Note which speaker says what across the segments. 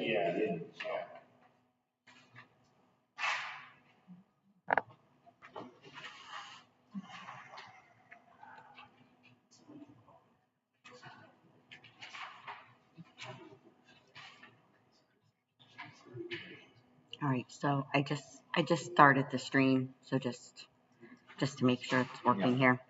Speaker 1: Yeah, it is.
Speaker 2: All right, so I just started the stream, so just to make sure it's working here.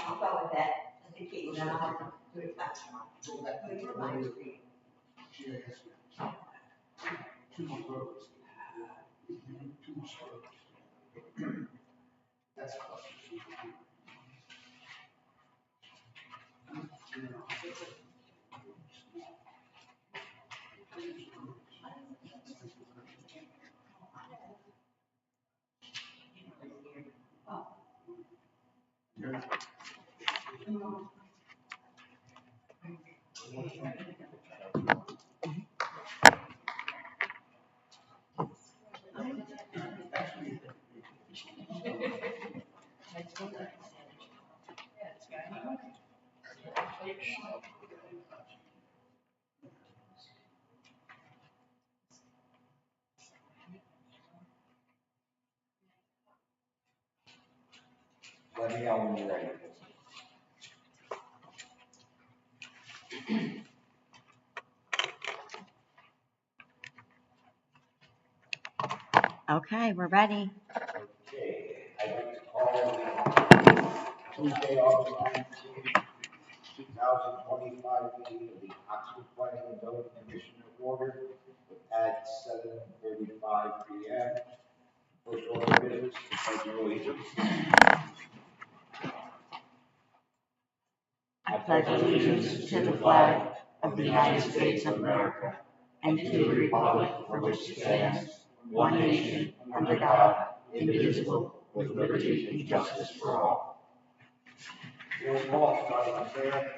Speaker 2: I'll go with that.
Speaker 1: Let me know when you're ready.
Speaker 2: Okay, we're ready.
Speaker 1: Okay, I'd like to call Tuesday, August 19th, 2025 meeting of the Oxford Planning and Zoning Commission to order at 7:35 p.m. First order of business, the pledge of allegiance.
Speaker 2: I pledge allegiance to the flag of the United States of America and to the republic for which it stands, one nation, under God, indivisible, with liberty and justice for all.
Speaker 1: Aaron Wall, starting with Sarah.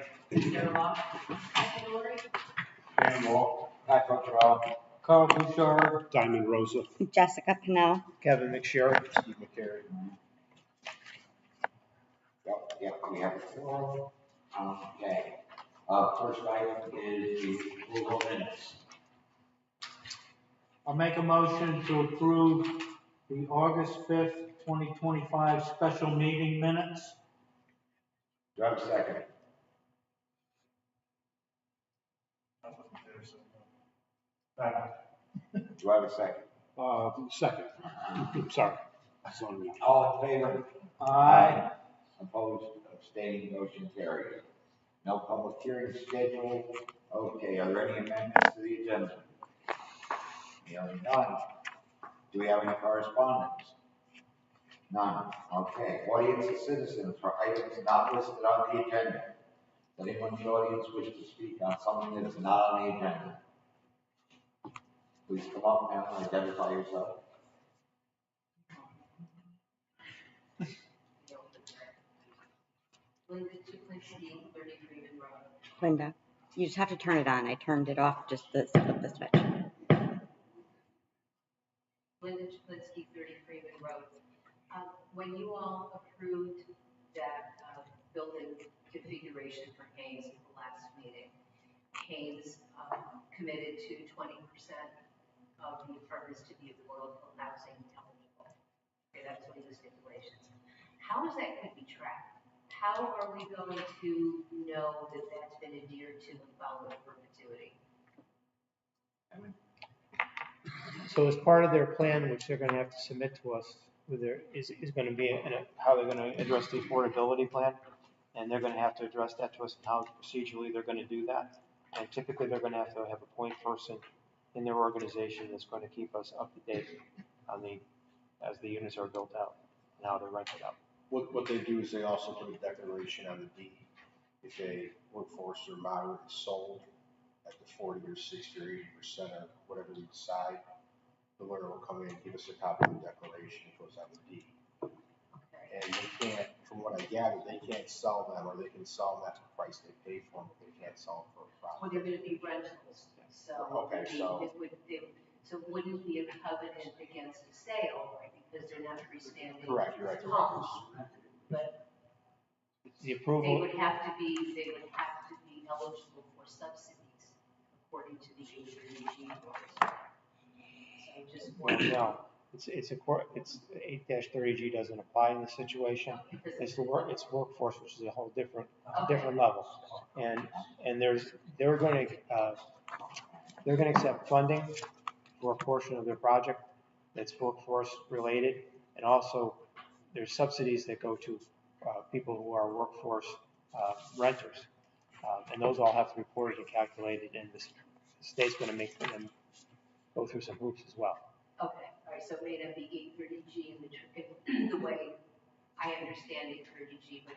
Speaker 1: Aaron Wall, Pat Cottrell,
Speaker 3: Carl Bouchard,
Speaker 4: Diamond Rosa.
Speaker 2: Jessica Pennell.
Speaker 3: Kevin McSherry, Steve McCary.
Speaker 1: Yep, we have a forum. Okay. First item is the approval of minutes.
Speaker 3: I'll make a motion to approve the August 5th, 2025 special meeting minutes.
Speaker 1: Do I have a second? Do I have a second?
Speaker 4: Second. Sorry.
Speaker 1: All in favor?
Speaker 3: Aye.
Speaker 1: Opposed, abstaining, motion carried. No public hearing scheduled. Okay, are there any amendments to the agenda? Hearing none. Do we have any correspondence? None. Okay. Audience of citizens for items not listed on the agenda. Does anyone in the audience wish to speak on something that is not on the agenda? Please come up and identify yourself.
Speaker 2: Linda Chuplinski, 30 Freeman Road.
Speaker 5: Linda, you just have to turn it on. I turned it off, just the flip the switch.
Speaker 2: Linda Chuplinski, 30 Freeman Road. When you all approved that building configuration for Haynes at the last meeting, Haynes committed to 20% of the apartments to be affordable housing eligible. Okay, that's one of the stipulations. How is that going to be tracked? How are we going to know that that's been adhered to and followed in perpetuity?
Speaker 6: So as part of their plan, which they're gonna have to submit to us, is going to be how they're gonna address the affordability plan. And they're gonna have to address that to us and how procedurally they're gonna do that. And typically, they're gonna have a point person in their organization that's gonna keep us up to date on as the units are built out and how they're rented out.
Speaker 4: What they do is they also put a declaration on the deed. If a workforce or moderate is sold at the 40 or 60 or 80% or whatever we decide, the lawyer will come in and give us a copy of the declaration. It goes on the deed.
Speaker 2: Okay.
Speaker 4: And they can't, from what I gather, they can't sell them, or they can sell them at the price they pay for them, but they can't sell them for a
Speaker 2: Well,
Speaker 4: profit.
Speaker 2: they're going to be rentals, so
Speaker 4: Okay, so-
Speaker 2: it wouldn't be a covenant against a sale, right? Because they're not freestanding
Speaker 4: Correct, you're right.
Speaker 2: homes. But
Speaker 6: The
Speaker 2: they
Speaker 6: approval,
Speaker 2: would have to be eligible for subsidies according to the HRDG rules. So just
Speaker 6: well, no, it's 8-30G doesn't apply in this situation. It's workforce, which is a whole different level. And they're going to accept funding for a portion of their project that's workforce related. And also there's subsidies that go to people who are workforce renters. And those all have to be reported and calculated, and the state's going to make them go through some hoops as well.
Speaker 2: Okay, all right, so it may not be 830G in the way I understand 830G, but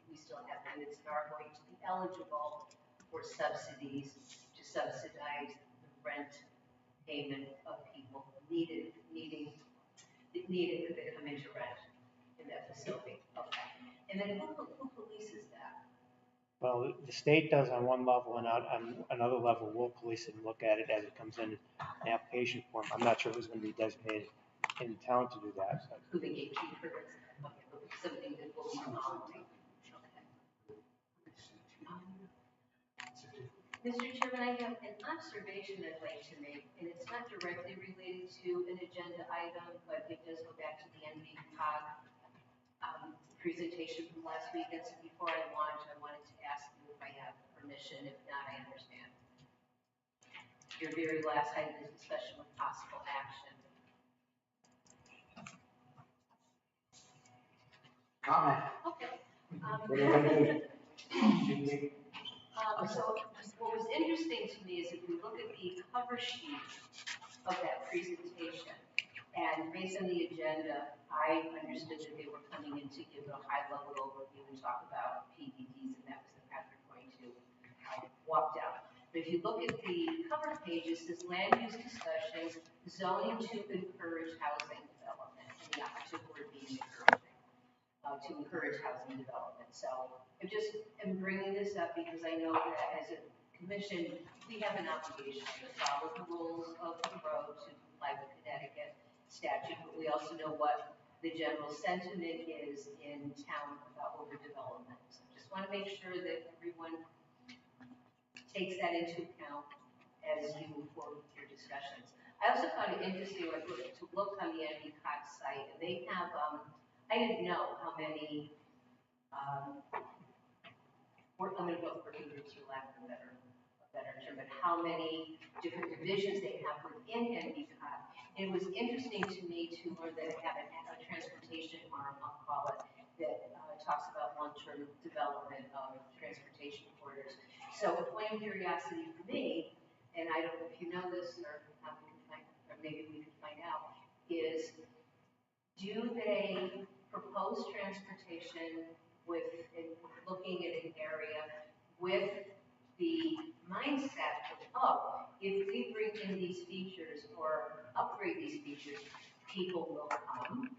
Speaker 2: we still have units that are going to be eligible for subsidies to subsidize the rent payment of people needing to come into rent in that facility. Okay, and then who polices that?
Speaker 6: Well, the state does on one level, and on another level, we'll police it and look at it as it comes in an application form. I'm not sure who's going to be designated in town to do that. But
Speaker 2: Who the gatekeeper is? Okay, but something that will be monitoring. Okay. Mr. Chairman, I have an observation I'd like to make, and it's not directly related to an agenda item, but it does go back to the NVCOG presentation from last week. And so before I launch, I wanted to ask you if I have permission. If not, I understand. Your very last item is discussion with possible action.
Speaker 1: Comment?
Speaker 2: Okay.
Speaker 1: What do you think?
Speaker 2: So what was interesting to me is if we look at the cover sheet of that presentation, and based on the agenda, I understood that they were coming in to give a high-level overview and talk about PDDs, and that was the path they're going to walk down. But if you look at the cover page, it says land use discussions, zoning to encourage housing development, and the operative word being encouraging, to encourage housing development. So I just am bringing this up because I know that as a commission, we have an obligation to follow the rules of the road to comply with Connecticut statute, but we also know what the general sentiment is in town about overdevelopment. So just want to make sure that everyone takes that into account as you move forward with your discussions. I also found it interesting to look on the NVCOG site, and they have, I didn't know how many, I'm going to go working groups for lack of a better term, but how many different divisions they have within NVCOG. And it was interesting to me to learn that they have a transportation arm, I'll call it, that talks about long-term development of transportation corridors. So a point of curiosity for me, and I don't know if you know this or how we can find, or maybe we can find out,
Speaker 7: is, do they propose transportation with, looking at an area with the mindset of, oh, if we bring in these features or upgrade these features, people will come,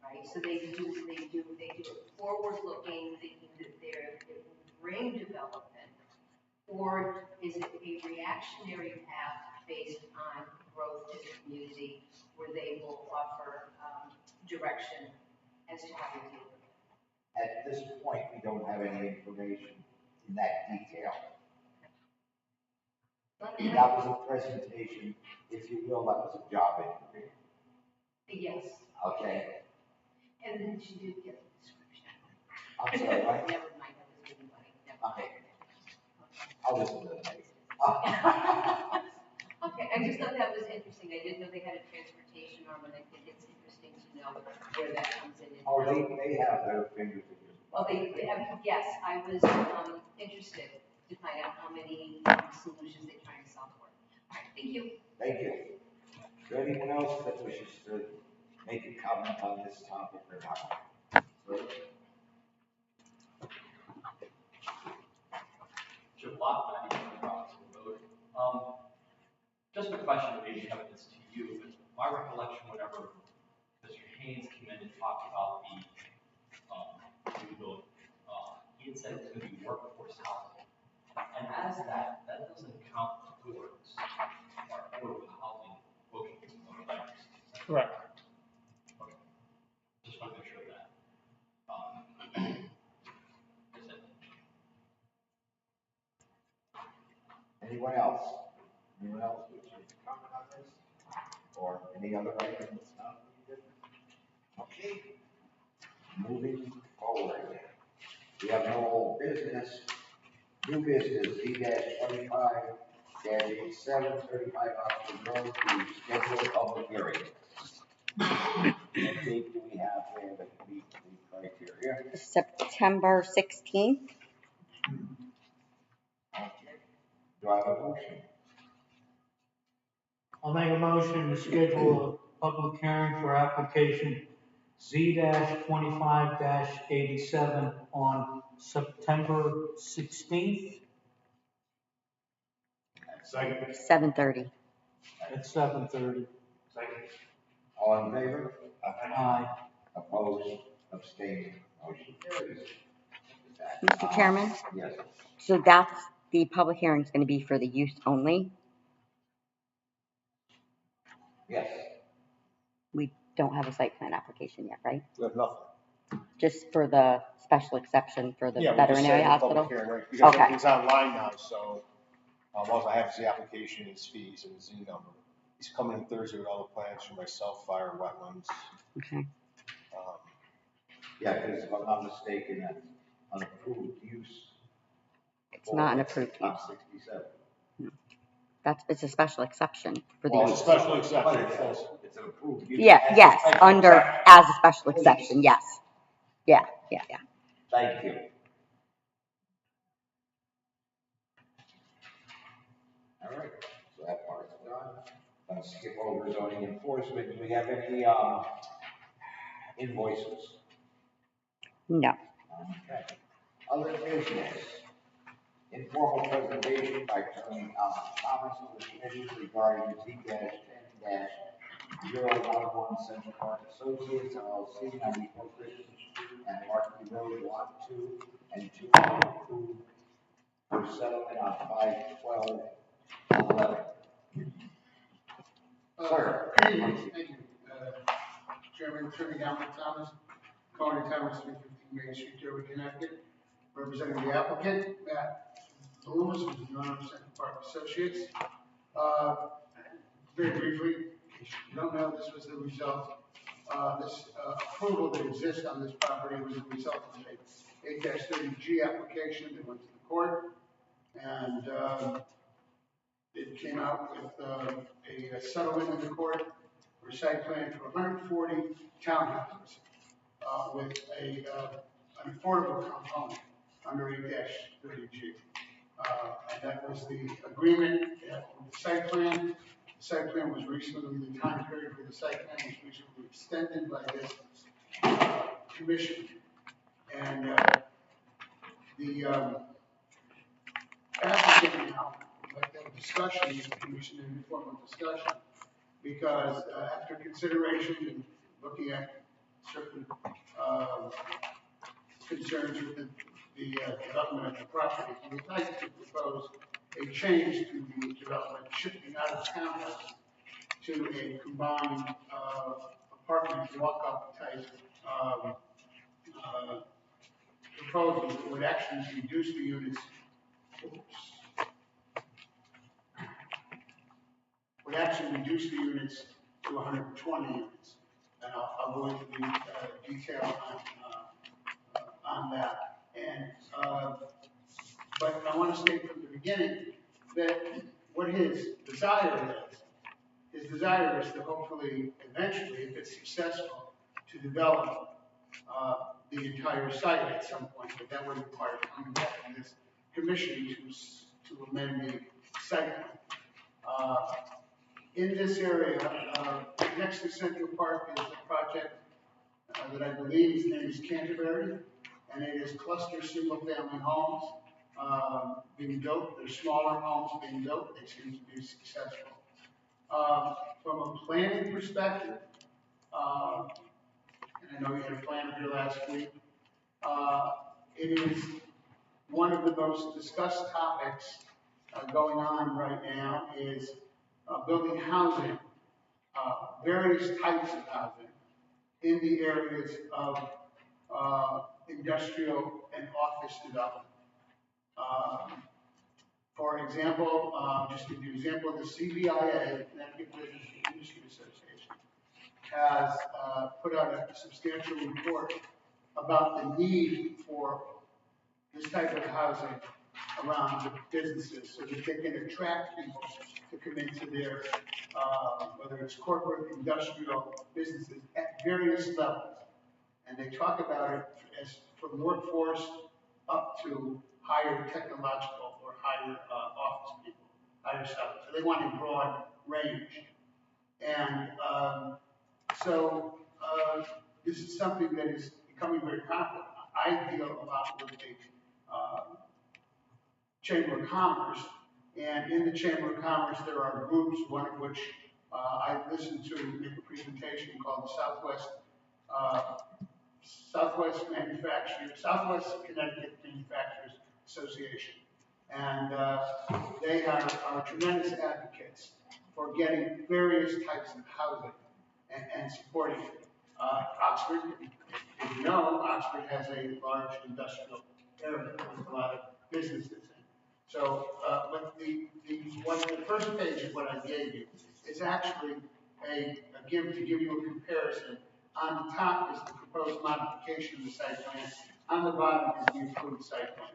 Speaker 7: right? So they do it forward-looking, thinking that it will bring development, or is it a reactionary path based on growth in the community where they will offer direction as to how to deal with it?
Speaker 1: At this point, we don't have any information in that detail. That was a presentation, if you will, that was a job interview,
Speaker 7: Yes,
Speaker 1: okay?
Speaker 7: and then she did get the description.
Speaker 1: I'm sorry, what?
Speaker 7: Never mind, that was good money.
Speaker 1: Okay. I'll listen to the tape.
Speaker 7: Okay, I just thought that was interesting. I didn't know they had a transportation arm, and I think it's interesting to know where that comes in.
Speaker 1: Oh, they have their fingers in your.
Speaker 7: Oh, yes, I was interested to find out how many solutions they try and solve for. All right, thank you.
Speaker 1: Thank you. Is there anyone else that wishes to make a comment on this topic or not?
Speaker 8: Jim Lott, 91 Robinson Road. Just a question, maybe Kevin, this to you, but my recollection, whenever Mr. Haynes came in and talked about the new building, he had said it's going to be workforce housing. And as that doesn't count towards our affordable housing quotient of planners.
Speaker 6: Correct.
Speaker 8: Okay. Just want to make sure of that. That's it.
Speaker 1: Anyone else? Anyone else wish to comment on this? Or any other item that's not needed? Okay. Moving forward. We have no old business. New business, Z-25-87, 35 Oxford Road, to schedule a public hearing. What date do we have there that meets the criteria?
Speaker 5: September 16th.
Speaker 1: Okay. Do I have a motion?
Speaker 3: I'll make a motion to schedule a public hearing for application Z-25-87 on September 16th
Speaker 5: 7:30.
Speaker 3: at 7:30.
Speaker 1: All in favor?
Speaker 3: Aye.
Speaker 1: Opposed? Abstaining? Motion carries.
Speaker 5: Mr. Chairman,
Speaker 1: Yes.
Speaker 5: so that's, the public hearing is going to be for the use only.
Speaker 1: Yes.
Speaker 5: We don't have a site plan application yet, right?
Speaker 4: We have nothing.
Speaker 5: Just for the special exception for the
Speaker 4: Yeah, we just
Speaker 5: veterinary
Speaker 4: set the public
Speaker 5: hospital?
Speaker 4: hearing, right? Because
Speaker 5: Okay.
Speaker 4: everything's online now, so, all I have is the application, his fees, and his Z number. He's coming in Thursday with all the plans for myself, fire, wetlands.
Speaker 5: Okay.
Speaker 1: Yeah, because if I'm not mistaken, that's an approved use.
Speaker 5: It's not an approved use.
Speaker 1: 67.
Speaker 5: It's a special exception for the
Speaker 4: Well,
Speaker 5: use.
Speaker 4: it's a special
Speaker 1: But
Speaker 4: exception.
Speaker 1: it's an approved use.
Speaker 5: Yeah,
Speaker 1: as a
Speaker 5: yes,
Speaker 1: special
Speaker 5: under,
Speaker 1: exception.
Speaker 5: as a special exception, yes. Yeah.
Speaker 1: Thank you. All right, so that part's done. Let's skip over zoning enforcement. Do we have any, invoices?
Speaker 5: No.
Speaker 1: Okay. Other business. Informal presentation by Attorney Thomas of the committee regarding Z-10-011 Central Park Associates LLC, 94 Christian Street and Markey Road, Lot 2 and 202 for settlement on 5/12/11. Sir.
Speaker 9: Thank you. Chairman, Attorney Alfred Thomas, Colony Thomas, 315 Main Street, Dover, Connecticut, representing the applicant, Matt Loomis, who's the owner of Central Park Associates. Very briefly, if you don't know, this was the result, this approval that exists on this property was the result of an 8-30G application that went to the court, and it came out with a settlement in the court for site plan for 140 townhouses with an affordable component under 8-30G. And that was the agreement with the site plan. The site plan was recently, the time period for the site plan was recently extended by this commission. And the applicant now, like that discussion, the commission in informal discussion, because after consideration and looking at certain concerns with the development of the property, we would like to propose a change to the development, shifting out of townhouse to a combined apartment walk-up type proposal that would actually reduce the units. Would actually reduce the units to 120 units. And I'll go into the detail on that. And but I want to state from the beginning that what his desire is to hopefully, eventually, if it's successful, to develop the entire site at some point, but that would require coming back from this commission to amend the site plan. In this area, next to Central Park is a project that I believe his name is Canterbury, and it is cluster single-family homes being built. They're smaller homes being built. They seem to be successful. From a planning perspective, and I know you had a planner here last week, it is one of the most discussed topics going on right now is building housing, various types of housing in the areas of industrial and office development. For example, just to give you an example, the CBIA, the Connecticut Business and Industry Association, has put out a substantial report about the need for this type of housing around the businesses so that they can attract people to come into their, whether it's corporate, industrial businesses at various levels. And they talk about it as from workforce up to higher technological or higher office people, higher stuff. So they want a broad range. And so this is something that is becoming very popular. I deal a lot with the Chamber of Commerce, and in the Chamber of Commerce there are groups, one of which I listened to make a presentation called the Southwest Connecticut Manufacturers Association. And they are tremendous advocates for getting various types of housing and supporting it. Oxford, if you know, Oxford has a large industrial area with a lot of businesses in. So, but the first page of what I gave you is actually to give you a comparison. On the top is the proposed modification of the site plan. On the bottom is the approved site plan.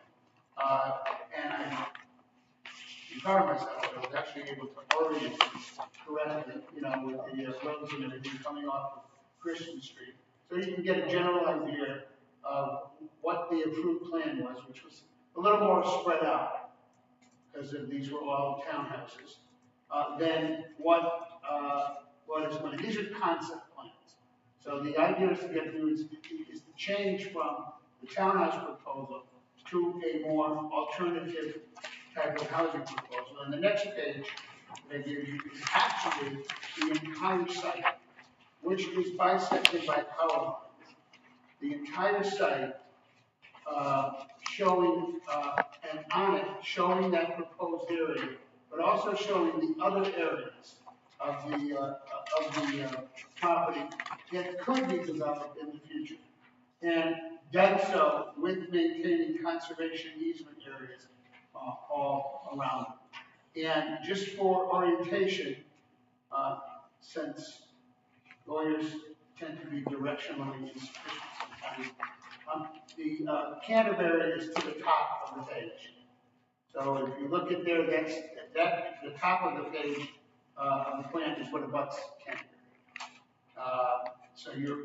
Speaker 9: And I'm proud of myself that I was actually able to orient it correctly, with the roads and everything coming off of Christian Street. So you can get a general idea of what the approved plan was, which was a little more spread out, because these were all townhouses, than what is going to, these are concept plans. So the idea is to get through is to change from the townhouse proposal to a more alternative type of housing proposal. And the next page they give you is actually the entire site, which is bisected by power lines. The entire site showing, and on it, showing that proposed area, but also showing the other areas of the property that could be developed in the future. And done so with maintaining conservation easement areas all around it. And just for orientation, since lawyers tend to be directionally insufficient sometimes, the Canterbury is to the top of the page. So if you look at there, the top of the page of the plan is what abuts Canterbury. So you're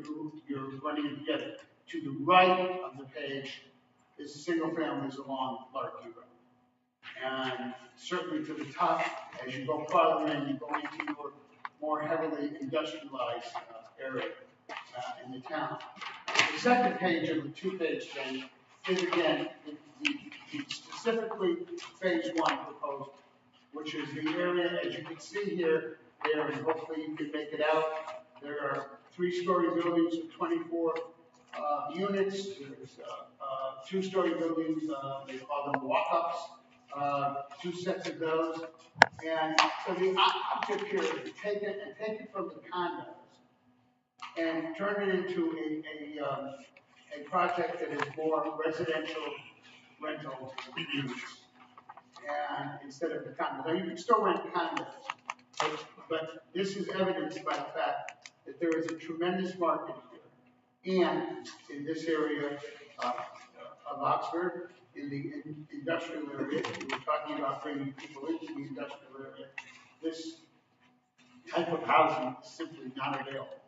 Speaker 9: running together. To the right of the page is single families along Larkey Road. And certainly to the top, as you go farther in, you go into your more heavily industrialized area in the town. The second page of the two-page thing is again the specifically phase one proposal, which is the area, as you can see here, there, and hopefully you can make it out. There are 3-story buildings with 24 units. There's 2-story buildings, they call them walk-ups, 2 sets of those. And so the object here is to take it from the condos and turn it into a project that is more residential rental use. And instead of the condos. Now, you can still rent condos, but this is evidenced by the fact that there is a tremendous market here. And in this area of Oxford, in the industrial area, we were talking about bringing people into the industrial area, this type of housing is simply not available.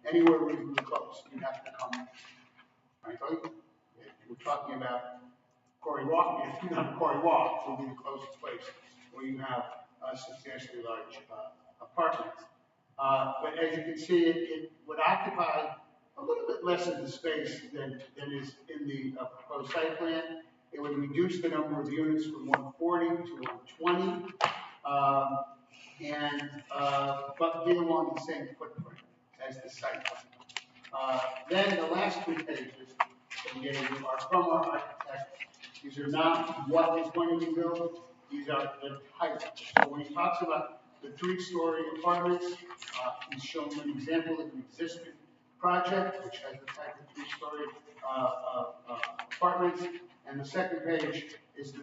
Speaker 9: Anywhere reasonably close, you have to come, frankly. We're talking about Corey Walk. If you have Corey Walk, will be the closest place where you have substantially large apartments. But as you can see, it would occupy a little bit less of the space than is in the proposed site plan. It would reduce the number of units from 140 to 120, but be along the same footprint as the site plan. Then the last 2 pages that we gave you are from our architect. These are not what is going to be built, these are the types. So when he talks about the 3-story apartments, he's shown an example of an existing project, which has the type of 3-story apartments. And the second page is the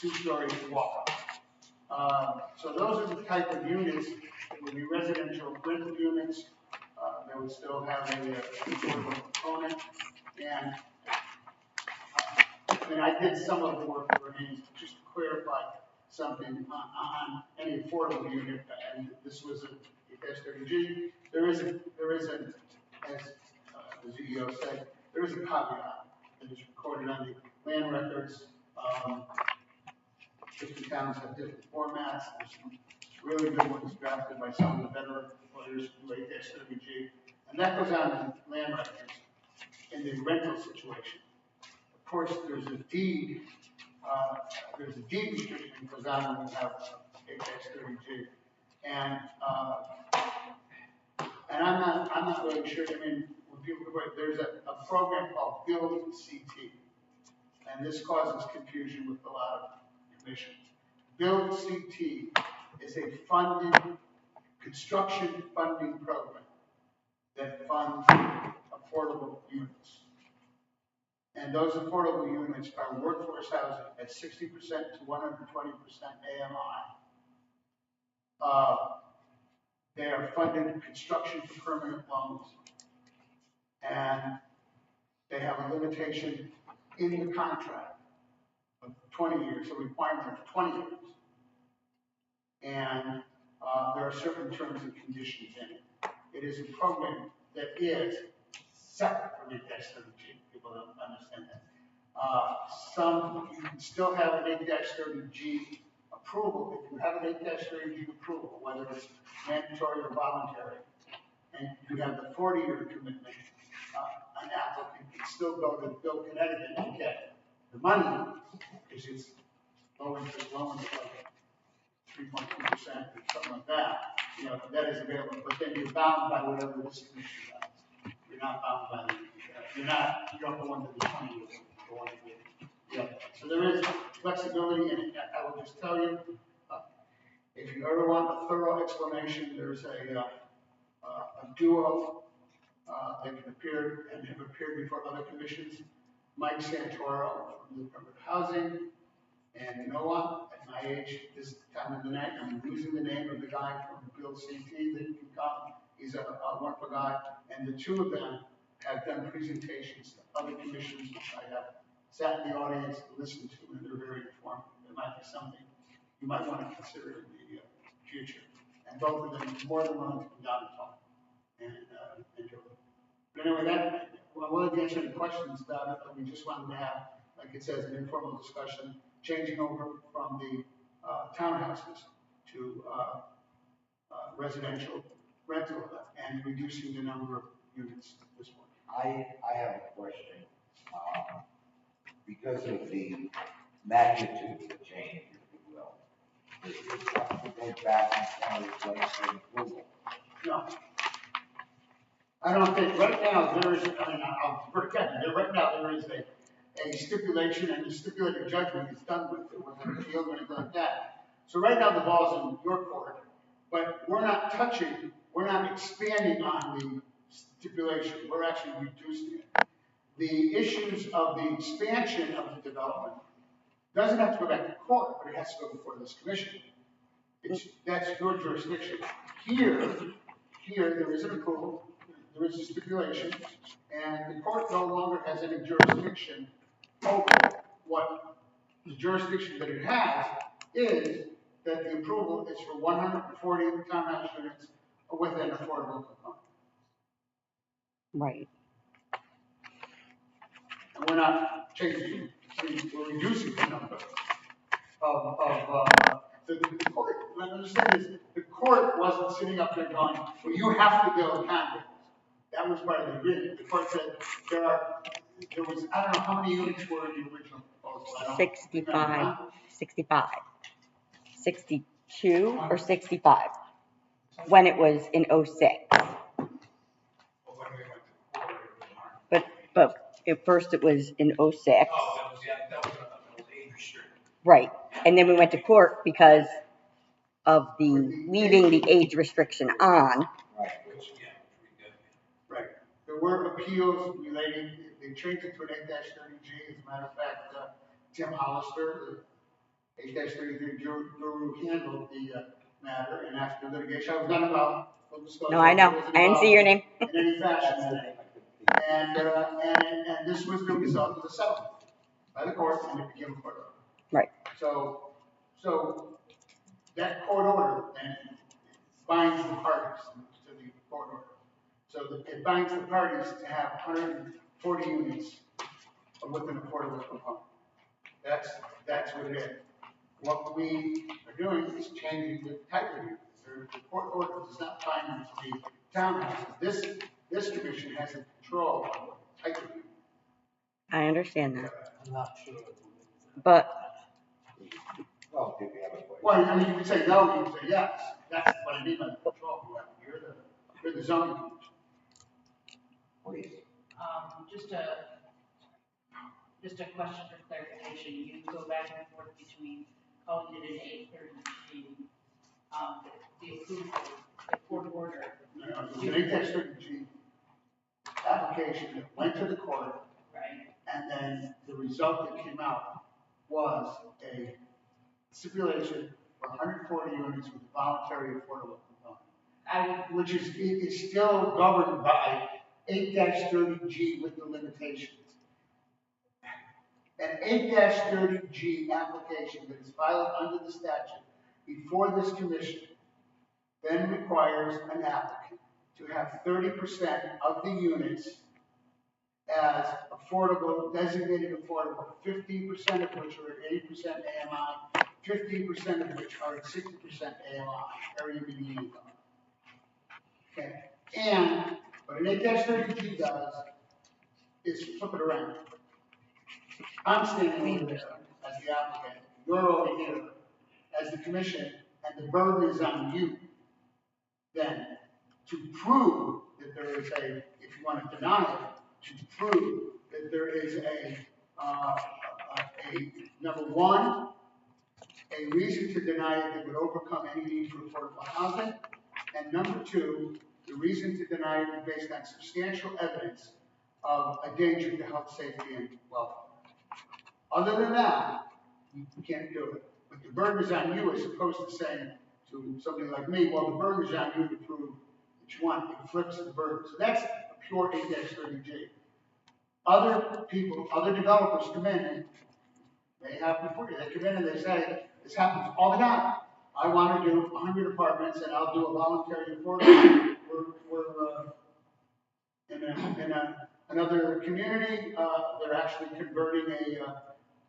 Speaker 9: 2-story walk-up. So those are the type of units that would be residential rental units. They would still have a affordable component. And I did some of the work for him just to clarify something on any affordable unit. And this was a S30G. There is as the CEO said, there is a caveat that is recorded on the land records. Different towns have different formats. There's some really good ones drafted by some of the better lawyers who do S30G. And that goes on in land records in the rental situation. Of course, there's a deed restriction that goes on when we have S30G. And I'm not really sure. I mean, when people go, there's a program called Build CT, and this causes confusion with a lot of commissions. Build CT is a construction funding program that funds affordable units. And those affordable units are workforce housing at 60% to 120% AMI. They are funded construction for permanent loans. And they have a limitation in the contract of 20 years, a requirement of 20 years. And there are certain terms and conditions in it. It is a program that is separate from the S30G. People don't understand that. You can still have an 8-30G approval. If you have an 8-30G approval, whether it's mandatory or voluntary, and you have the 40-year commitment, an applicant can still go to Bill Connecticut and get the money, because it's low interest loans like 3.2% or something like that. You know, that is available, but then you're bound by whatever this commission does. You're not bound by you don't go into the 20 years. So there is flexibility, and I will just tell you, if you ever want a thorough explanation, there's a duo that can appear and have appeared before other commissions, Mike Santoro from the Department of Housing, and you know what? At my age, this time of the night, I'm losing the name of the guy from Build CT that can come. He's a wonderful guy, and the two of them have done presentations to other commissions, which I have sat in the audience and listened to, and they're very informative. It might be something you might want to consider in the future. And both of them are more than willing to come down and talk and do it. But anyway, we'll answer any questions about it, but we just wanted to have, like it says, an informal discussion, changing over from the townhouses to residential rental and reducing the number of units at this point.
Speaker 1: I have a question. Because of the magnitude of the change, if you will, does this have to go back and replace the approval?
Speaker 9: No. I don't think, right now, there is, I mean, I'll forget, right now, there is a stipulation, and the stipulated judgment is done with an appeal or anything like that. So right now, the ball's in your court, but we're not expanding on the stipulation, we're actually reducing it. The issues of the expansion of the development doesn't have to go back to court, but it has to go before this commission. That's your jurisdiction. Here, there is an approval, there is a stipulation, and the court no longer has any jurisdiction over what the jurisdiction that it has is that the approval is for 140 townhouse units with an affordable component.
Speaker 5: Right.
Speaker 9: And we're not changing, we're reducing the number the court, let me understand this, the court wasn't sitting up there going, well, you have to build condos. That was part of the agreement. The court said there was, I don't know how many units were in the original proposal.
Speaker 5: 65, 65, 62 or 65, when it was in 06. But at first it was in 06.
Speaker 8: Oh, that was age restricted.
Speaker 5: Right. And then we went to court because of the leaving the age restriction on.
Speaker 1: Right.
Speaker 9: Right. There were appeals relating, they changed it to an 8-30G. As a matter of fact, Tim Hollister, the 8-33 guru, handled the matter, and after litigation, I was not involved.
Speaker 5: No, I know. I didn't see your name.
Speaker 9: In any fashion. And this was the result of the settlement by the court, and it became a court order.
Speaker 5: Right.
Speaker 9: So that court order then binds the parties to the court order. So it binds the parties to have 140 units with an affordable component. That's what it is. What we are doing is changing the type of unit. The court order does not bind the townhouses. This commission has a control of what type of unit.
Speaker 5: I understand that.
Speaker 3: I'm not sure.
Speaker 5: But
Speaker 1: Well, did we have a question?
Speaker 9: Well, I mean, you can say no, you can say yes. That's what I mean by the control you have. You're the zoning commission.
Speaker 1: Please.
Speaker 2: Just a question for clarification. You go back and forth between calling it an 830G, the approval, the court order.
Speaker 9: No, it was an 8-30G application that went to the court,
Speaker 2: Right.
Speaker 9: and then the result that came out was a stipulation for 140 units with voluntary affordable component, which is still governed by 8-30G with the limitations. An 8-30G application that is filed under the statute before this commission then requires an applicant to have 30% of the units as affordable, designated affordable, 15% of which are at 80% AMI, 15% of which are at 60% AMI, area median income. Okay, and what an 8-30G does is flip it around. I'm standing over there as the applicant, you're over here as the commission, and the burden is on you then to prove that there is a, if you want to deny it, to prove that there is a number one, a reason to deny it that would overcome any need for affordable housing, and number two, the reason to deny it is based on substantial evidence of a danger to health, safety, and welfare. Other than that, you can't do it. But the burden is on you as opposed to saying to somebody like me, well, the burden is on you to prove that you want. It flips the burden. So that's a pure 8-30G. Other people, other developers come in and they have before you. They come in and they say, this happens all the time. I want to do 100 apartments and I'll do a voluntary affordable. We're in another community. They're actually converting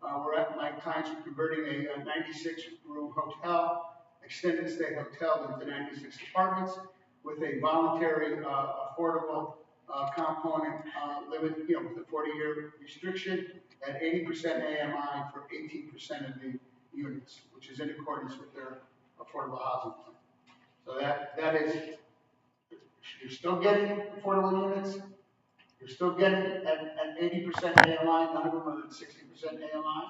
Speaker 9: my clients are converting a 96-room hotel, extended stay hotel into 96 apartments with a voluntary, affordable, component, limit, with a 40-year restriction at 80% AMI for 18% of the units, which is in accordance with their affordable housing plan. So that is, you're still getting affordable units, you're still getting at 80% AMI, none of them are at 60% AMI,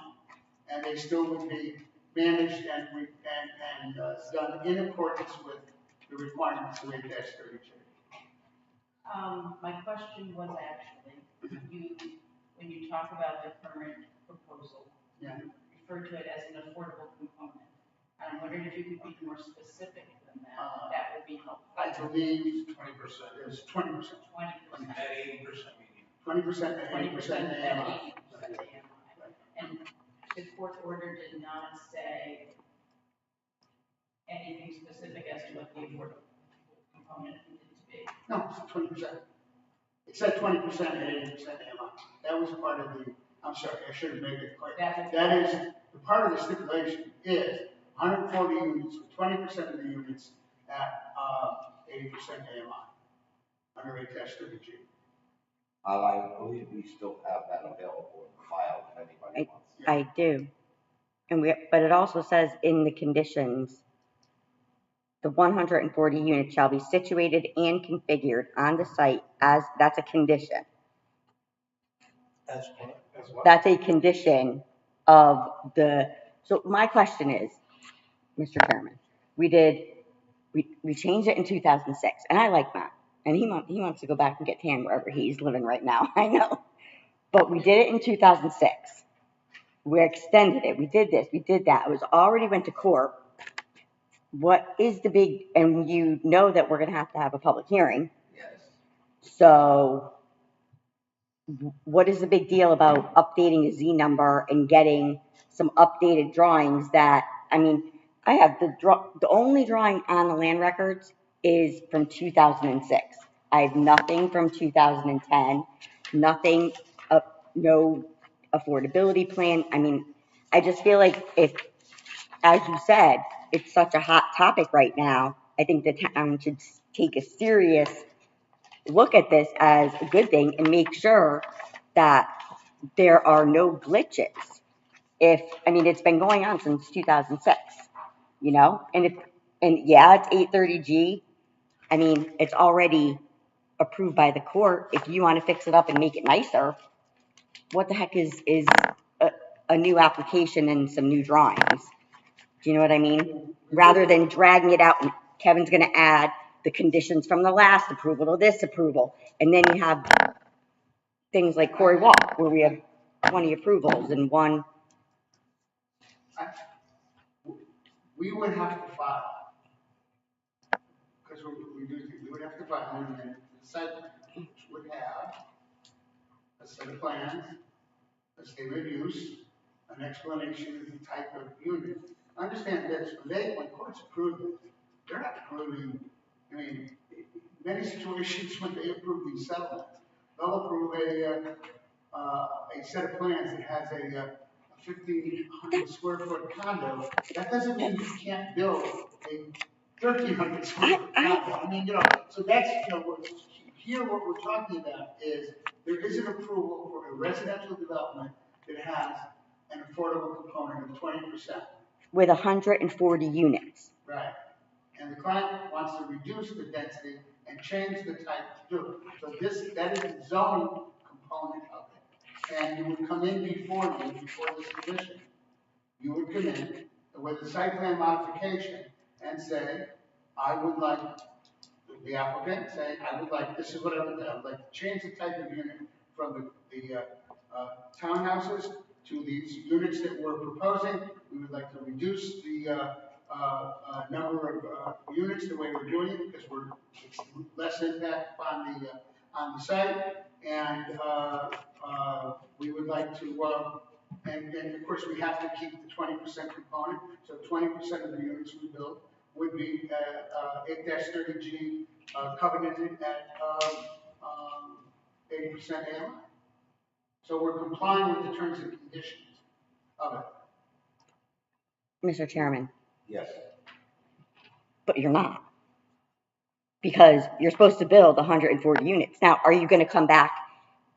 Speaker 9: and they still would be managed and done in accordance with the requirements of 8-32.
Speaker 2: My question was actually, when you talk about the current proposal,
Speaker 9: Yeah.
Speaker 2: you refer to it as an affordable component. I'm wondering if you could be more specific than that. That would be helpful.
Speaker 9: I believe 20%. It's 20%.
Speaker 2: 20%.
Speaker 9: 20% at 80% AMI.
Speaker 2: And the court order did not say anything specific as to what the affordable component needed to be.
Speaker 9: No, it's 20%. It said 20% at 80% AMI. That was part of the, I'm sorry, I should have made it clear. That is, the part of the stipulation is 140 units, with 20% of the units at 80% AMI, under 8-30G.
Speaker 1: I believe we still have that available in the file if anybody wants.
Speaker 5: I do. But it also says in the conditions, the 140 units shall be situated and configured on the site as, that's a condition.
Speaker 3: As what?
Speaker 5: That's a condition of the, so my question is, Mr. Chairman, we changed it in 2006, and I like Matt, and he wants to go back and get tan wherever he's living right now, I know. But we did it in 2006. We extended it, we did this, we did that, it was already went to court. What is the big, and you know that we're gonna have to have a public hearing.
Speaker 1: Yes.
Speaker 5: So what is the big deal about updating a Z number and getting some updated drawings that, I mean, I have the only drawing on the land records is from 2006. I have nothing from 2010, nothing, no affordability plan. I mean, I just feel like if, as you said, it's such a hot topic right now, I think the town should take a serious look at this as a good thing and make sure that there are no glitches. I mean, it's been going on since 2006, and yeah, it's 830G. I mean, it's already approved by the court. If you want to fix it up and make it nicer, what the heck is a new application and some new drawings? Do you know what I mean? Rather than dragging it out and Kevin's going to add the conditions from the last approval to this approval. And then you have things like Corey Walk, where we have 20 approvals and one.
Speaker 9: We would have to file, because we would have to file, and then the site would have a set of plans, a statement of use, an explanation of the type of unit. Understand this, when courts approve it, they're not approving, I mean, many situations when they approve these settlements, they'll approve a set of plans that has a 1,500 square foot condo. That doesn't mean you can't build a 1,300 square foot condo. I mean, so that's, here what we're talking about is there is an approval for a residential development that has an affordable component of 20%.
Speaker 5: With 140 units.
Speaker 9: Right. And the client wants to reduce the density and change the type to do it. So that is the zoning component of it. And you would come in before this commission. You would come in with a site plan modification and say, I would like, the applicant say, I would like, this is what I would like to change the type of unit from the townhouses to these units that we're proposing. We would like to reduce the number of units the way we're doing it, because it's less impact on the site, and we would like to, and of course we have to keep the 20% component. So 20% of the units we build would be 8-30G covenanted at 80% AMI. So we're complying with the terms and conditions of it.
Speaker 5: Mr. Chairman.
Speaker 1: Yes.
Speaker 5: But you're not. because you're supposed to build 140 units. Now, are you gonna come back?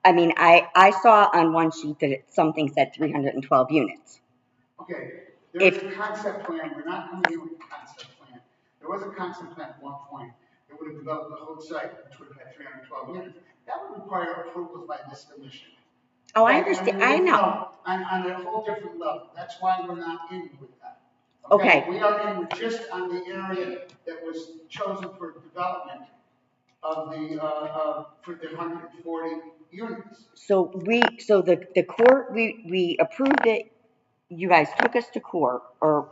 Speaker 5: I mean, I saw on one sheet that something said 312 units.
Speaker 9: Okay, there is a concept plan, we're not coming in with a concept plan. There was a concept plan at one point that would have developed the whole site, which would have had 312 units. That would require approvals by this commission.
Speaker 5: Oh, I
Speaker 9: Okay,
Speaker 5: understand, I know.
Speaker 9: On a whole different level, that's why we're not in with that.
Speaker 5: Okay.
Speaker 9: We are in with just on the area that was chosen for development of for the 140 units.
Speaker 5: So the court, we approved it, you guys took us to court, or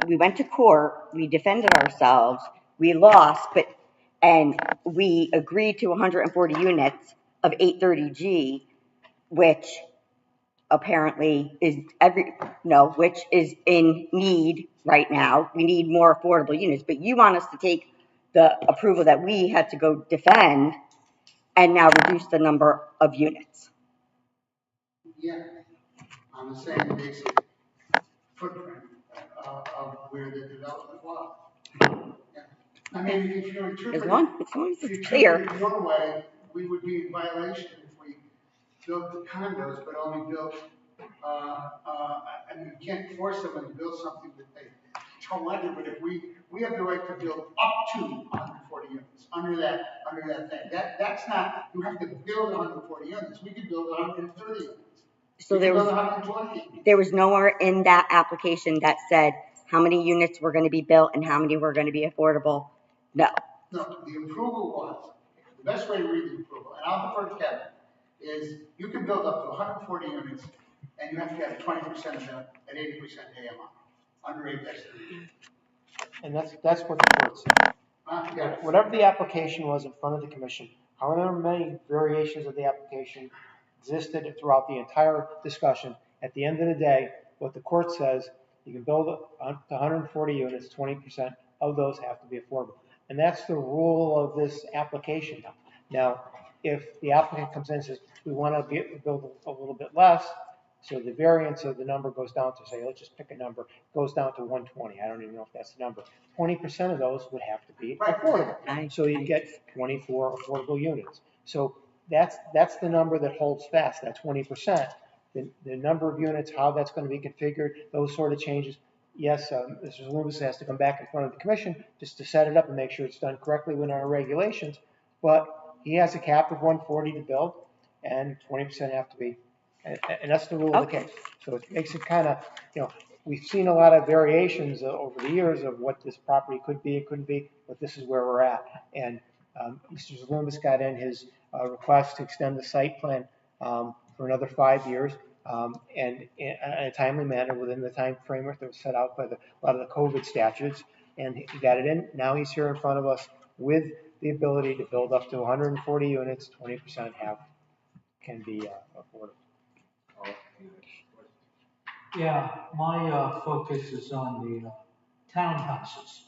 Speaker 5: we went to court, we defended ourselves, we lost, and we agreed to 140 units of 830G, which apparently which is in need right now. We need more affordable units, but you want us to take the approval that we had to go defend and now reduce the number of units.
Speaker 9: Yeah, on the same basic footprint of where the development was. Yeah. I mean, if you interpret
Speaker 5: As long as it's clear.
Speaker 9: it your way, we would be in violation if we built the condos, but only built, and you can't force someone to build something that they don't want to, but if we have the right to build up to 140 units, under that thing. That's not, you have to build 140 units. We could build 130 units.
Speaker 5: So there was nowhere in that application that said how many units were going to be built and how many were going to be affordable? No.
Speaker 9: No, the approval was, the best way to read the approval, and I'll defer to Kevin, is you can build up to 140 units and you have to have 20% of them at 80% AMI, under 8-3.
Speaker 6: And that's what the court said.
Speaker 9: Yeah.
Speaker 6: Whatever the application was in front of the commission, however many variations of the application existed throughout the entire discussion, at the end of the day, what the court says, you can build up to 140 units, 20% of those have to be affordable. And that's the rule of this application now. Now, if the applicant comes in and says, we want to build a little bit less, so the variance of the number goes down to, say, let's just pick a number, goes down to 120. I don't even know if that's the number. 20% of those would have to be affordable. So you get 24 affordable units. So that's the number that holds fast, that 20%. The number of units, how that's going to be configured, those sort of changes. Yes, Mr. Loomis has to come back in front of the commission just to set it up and make sure it's done correctly within our regulations. But he has a cap of 140 to build, and 20% have to be, and that's the rule of the case. So it makes it kind of, we've seen a lot of variations over the years of what this property could be, it couldn't be, but this is where we're at. And Mr. Loomis got in his request to extend the site plan for another 5 years, and in a timely manner within the time framework that was set out by a lot of the COVID statutes, and he got it in. Now he's here in front of us with the ability to build up to 140 units, 20% can be affordable.
Speaker 3: Yeah, my focus is on the townhouses.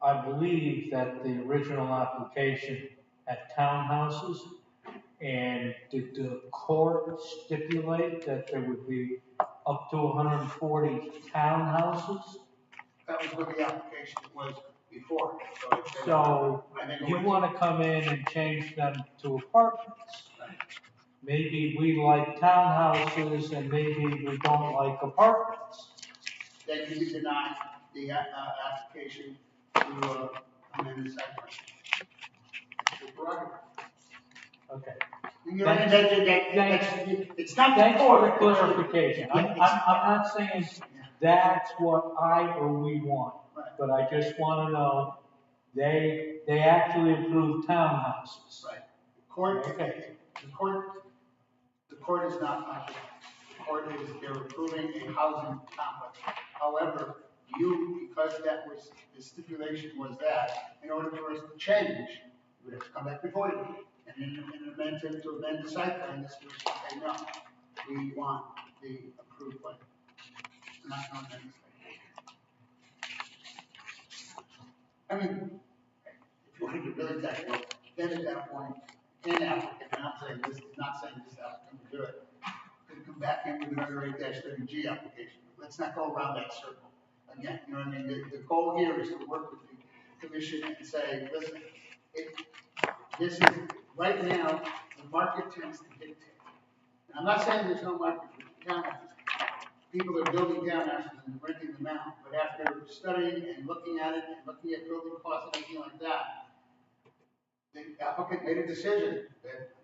Speaker 3: I believe that the original application had townhouses, and did the court stipulate that there would be up to 140 townhouses?
Speaker 9: That was what the application was before.
Speaker 3: So you want to come in and change them to apartments. Maybe we like townhouses and maybe we don't like apartments.
Speaker 9: Then you can deny the application to amend the site plan.
Speaker 3: Okay.
Speaker 9: It's not the
Speaker 3: Thanks for the
Speaker 9: court.
Speaker 3: clarification. I'm not saying that's what I or we want, but I just want to know they actually approved townhouses.
Speaker 9: Right. The court is not authorized. The court is, they're approving a housing complex. However, because that was, the stipulation was that, in order for us to change, we have to come back before you. And to amend the site plan, this was say no. We want the approved plan. Not amend the site plan. I mean, if you want to be really technical, then at that point, an applicant, and I'm saying this, not saying this applicant will do it, could come back in with another 8-30G application. Let's not go around that circle. Again, you know what I mean? The goal here is to work with commission and say, listen, this is, right now, the market tends to dictate. And I'm not saying there's no market for townhouses. People are building townhouses and renting them out, but after studying and looking at it and looking at building costs and everything like that, the applicant made a decision that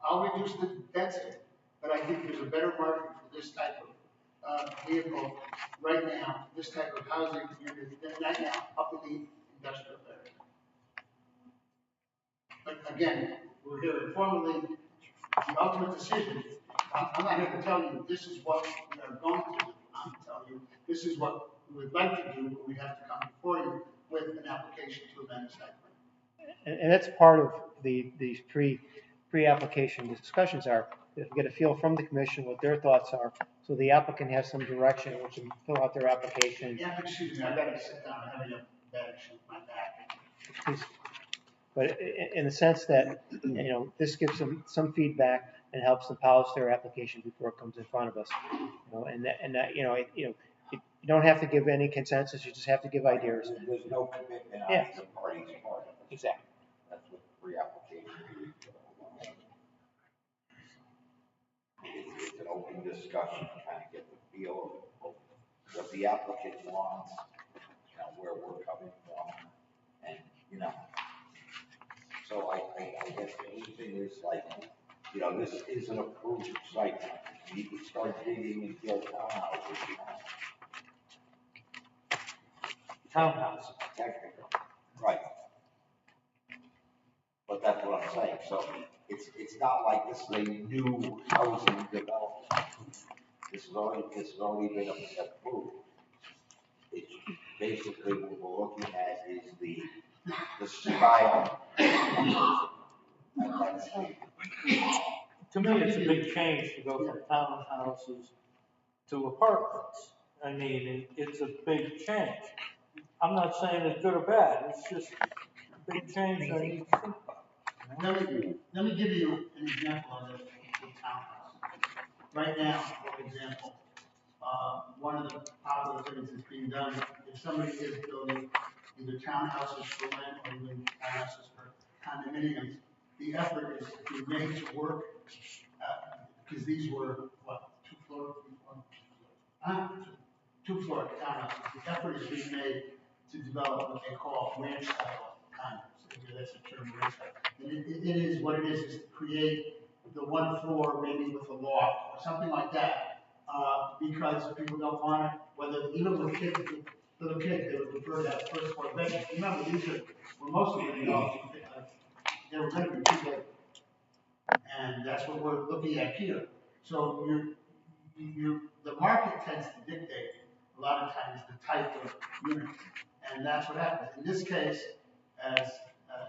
Speaker 9: I'll reduce the density, but I think there's a better market for this type of vehicle right now, this type of housing community than right now up in the industrial area. But again, we're here informally, the ultimate decision, I'm not here to tell you this is what we are going to do. I'm telling you, this is what we would like to do, but we have to come before you with an application to amend the site plan.
Speaker 6: And that's part of these pre-application discussions are to get a feel from the commission what their thoughts are, so the applicant has some direction in which to fill out their application.
Speaker 9: Yeah, excuse me, I gotta sit down, I'm having a bad issue with my back.
Speaker 6: But in the sense that, you know, this gives them some feedback and helps them polish their application before it comes in front of us. You know, and that, you don't have to give any consensus, you just have to give ideas.
Speaker 1: There's no commitment on
Speaker 6: Yeah.
Speaker 1: the parties' part.
Speaker 6: Exactly.
Speaker 1: That's what pre-application is. It's an open discussion, to kind of get the feel of what the applicant wants, you know, where we're coming from, and, you know. So I guess the only thing is like, you know, this is an approved site. You can start digging and build townhouses, you know.
Speaker 3: Townhouse.
Speaker 1: Technically, right. But that's what I'm saying, so it's not like this is a new housing development. This has already been approved. It's basically what we're looking at is the style. And that's it.
Speaker 3: To me, it's a big change to go from townhouses to apartments. I mean, it's a big change. I'm not saying it's good or bad, it's just a big change I need to think about.
Speaker 9: Let me give you an example of this with townhouse. Right now, for example, one of the popular things that's being done, if somebody is building either townhouses for rent or even townhouses for condominiums, the effort is to be made to work, because these were, what, two-floor townhouses. The effort is being made to develop what they call ranch-style condos. That's the term, ranch-style. And it is what it is to create the one floor maybe with a loft or something like that, because people don't want it, whether, even with kids, little kids, they would prefer to have first floor bedrooms. Remember, these were mostly going to be, they were going to be two bedrooms. And that's what we're looking at here. So the market tends to dictate a lot of times the type of unit. And that's what happens. In this case, as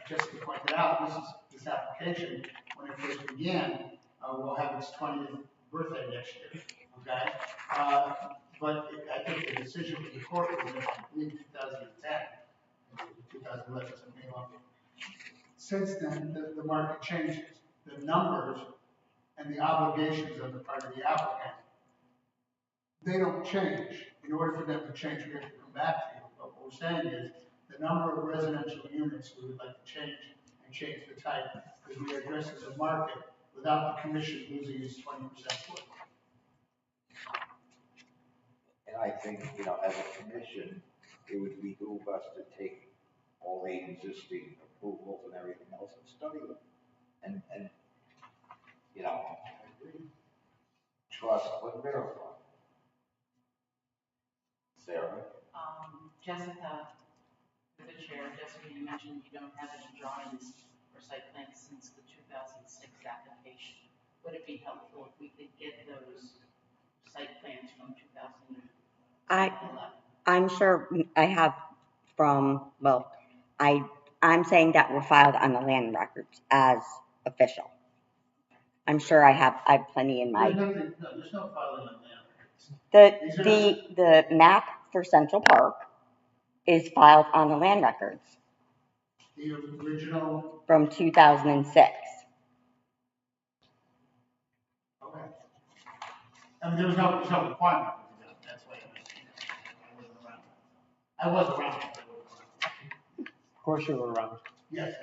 Speaker 9: Jessica pointed out, this application, when it first began, will have its 20th birthday next year, okay? But I think the decision of the court was in, I believe, 2010, 2011, something like that. Since then, the market changes. The numbers and the obligations on the part of the applicant, they don't change. In order for them to change, we have to come back to you. But what we're saying is the number of residential units we would like to change and change the type, because we address the market without the commission losing its 20% worth.
Speaker 1: And I think, you know, as a commission, it would behoove us to take all the existing approvals and everything else and study them. And you know, trust but verify. Sarah?
Speaker 2: Jessica, the chair, Jessica, you mentioned you don't have any drawings or site plans since the 2006 application. Would it be helpful if we could get those site plans from 2011?
Speaker 5: I'm sure I have from, well, I'm saying that were filed on the land records as official. I'm sure I have plenty in my.
Speaker 9: There's no filing on that.
Speaker 5: The map for Central Park is filed on the land records
Speaker 9: The original,
Speaker 5: from 2006.
Speaker 9: okay. I mean, there was no requirement to do that. That's why I wasn't around. I was around.
Speaker 6: course you were around.
Speaker 9: Yes.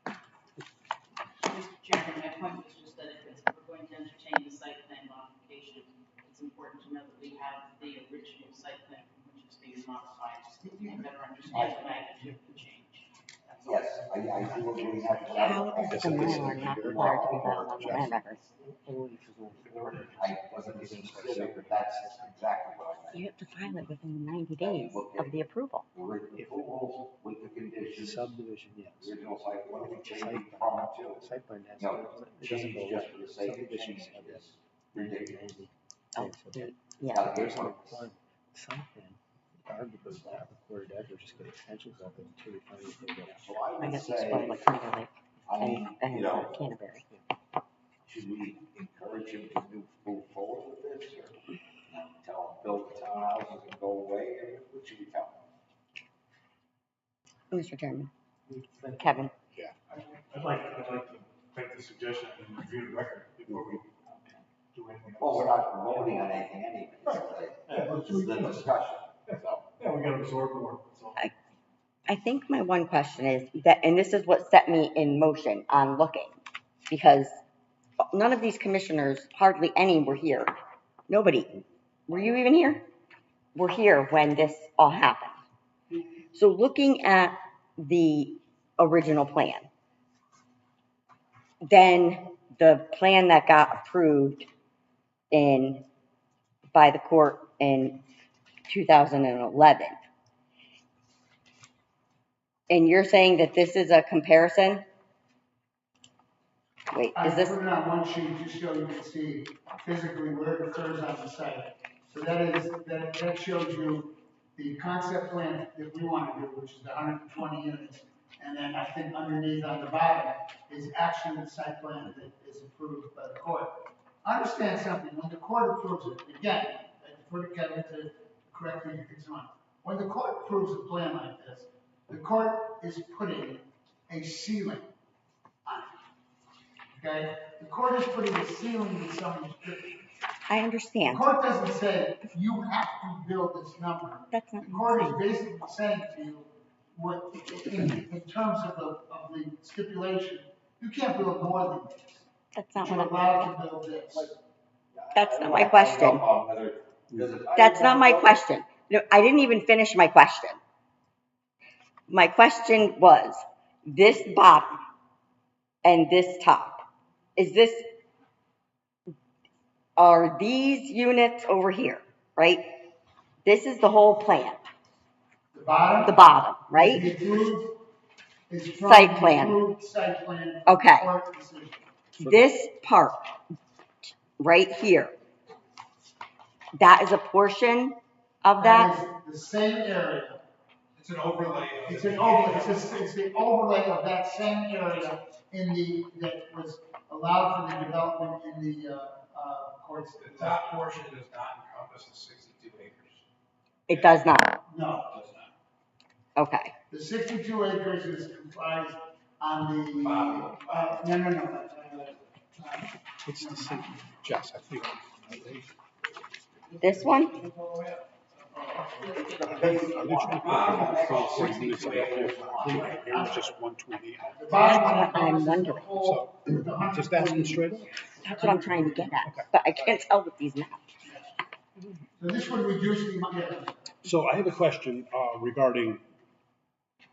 Speaker 2: Mr. Chairman, my point was just that if we're going to entertain the site plan modification, it's important to know that we have the original site plan, which is being modified, so that we can better understand the magnitude of the change. That's all.
Speaker 1: Yes, I do agree that.
Speaker 5: How is the Mylar not required to be filed on the land records?
Speaker 1: I wasn't even specific, but that's exactly what I meant.
Speaker 5: You have to file it within 90 days of the approval.
Speaker 1: The approval with the conditions,
Speaker 6: Subdivision, yes.
Speaker 1: the original site, what if we change it from to?
Speaker 6: Site plan has,
Speaker 1: No,
Speaker 6: it doesn't go
Speaker 1: change just for the sake of
Speaker 6: subdivisions
Speaker 1: change
Speaker 6: have
Speaker 1: is
Speaker 6: this.
Speaker 1: ridiculous.
Speaker 5: Oh, yeah.
Speaker 1: Gotta
Speaker 6: There's
Speaker 1: get
Speaker 6: no
Speaker 1: one.
Speaker 6: plan. Site plan, arguably, that recorded address, just get extensions of it until we find if they get out.
Speaker 1: So I
Speaker 5: I
Speaker 1: would
Speaker 5: guess it's
Speaker 1: say,
Speaker 5: for like Crater Lake
Speaker 1: I
Speaker 5: and,
Speaker 1: mean,
Speaker 5: and
Speaker 1: you know,
Speaker 5: Canterbury.
Speaker 1: should we encourage him to move forward with this, or tell him build the townhouses and go away, or what should we tell him?
Speaker 5: Mr. Chairman. Kevin.
Speaker 10: I'd like to make the suggestion and review the record before we do anything else.
Speaker 1: Well, we're not voting on anything anyway. This is the discussion, so.
Speaker 10: Yeah, we gotta absorb more, so.
Speaker 5: I think my one question is that, and this is what set me in motion on looking, because none of these commissioners, hardly any were here. Nobody. Were you even here? Were here when this all happened. So looking at the original plan, then the plan that got approved by the court in 2011. And you're saying that this is a comparison? Wait,
Speaker 9: I
Speaker 5: is this,
Speaker 9: put it on one sheet just so you can see physically where it occurs on the site. So that shows you the concept plan that we want to do, which is the 120 units. And then I think underneath on the bottom is actually the site plan that is approved by the court. Understand something, when the court approves it, again, I defer to Kevin to correct me if it's wrong. When the court approves a plan like this, the court is putting a ceiling on it. Okay? The court is putting a ceiling in someone's building.
Speaker 5: I
Speaker 9: The
Speaker 5: understand.
Speaker 9: court doesn't say, you have to build this number.
Speaker 5: That's not
Speaker 9: The
Speaker 5: what
Speaker 9: court
Speaker 5: I'm
Speaker 9: is
Speaker 5: saying.
Speaker 9: basically saying to you, what, in terms of the stipulation, you can't build more than this.
Speaker 5: That's
Speaker 9: But
Speaker 5: not
Speaker 9: you're
Speaker 5: what I'm,
Speaker 9: allowed to build this.
Speaker 5: that's not my question. That's not my question. No, I didn't even finish my question. My question was, this bottom and this top, are these units over here, right? This is the whole plan,
Speaker 9: The bottom.
Speaker 5: the bottom,
Speaker 9: is
Speaker 5: right?
Speaker 9: the approved, is from
Speaker 5: Site
Speaker 9: the
Speaker 5: plan.
Speaker 9: approved site plan.
Speaker 5: Okay.
Speaker 9: Court decision.
Speaker 5: This part, right here, that is a portion of that?
Speaker 9: That is the same area.
Speaker 10: It's an overlay.
Speaker 9: It's an overlay, it's the overlay of that same area that was allowed for the development in the, courts.
Speaker 10: The top portion does not encompass the 62 acres.
Speaker 5: It does not.
Speaker 9: No,
Speaker 10: It does not.
Speaker 5: Okay.
Speaker 9: the 62 acres is comprised on the, no.
Speaker 6: It's the same, Jess, I think.
Speaker 5: This one?
Speaker 6: It's just 120.
Speaker 9: The bottom
Speaker 5: That's what I'm wondering.
Speaker 6: So, just ask them straight up.
Speaker 5: That's what I'm trying to get at, but I can't tell with these maps.
Speaker 9: So this would reduce the amount, yeah.
Speaker 11: So I have a question regarding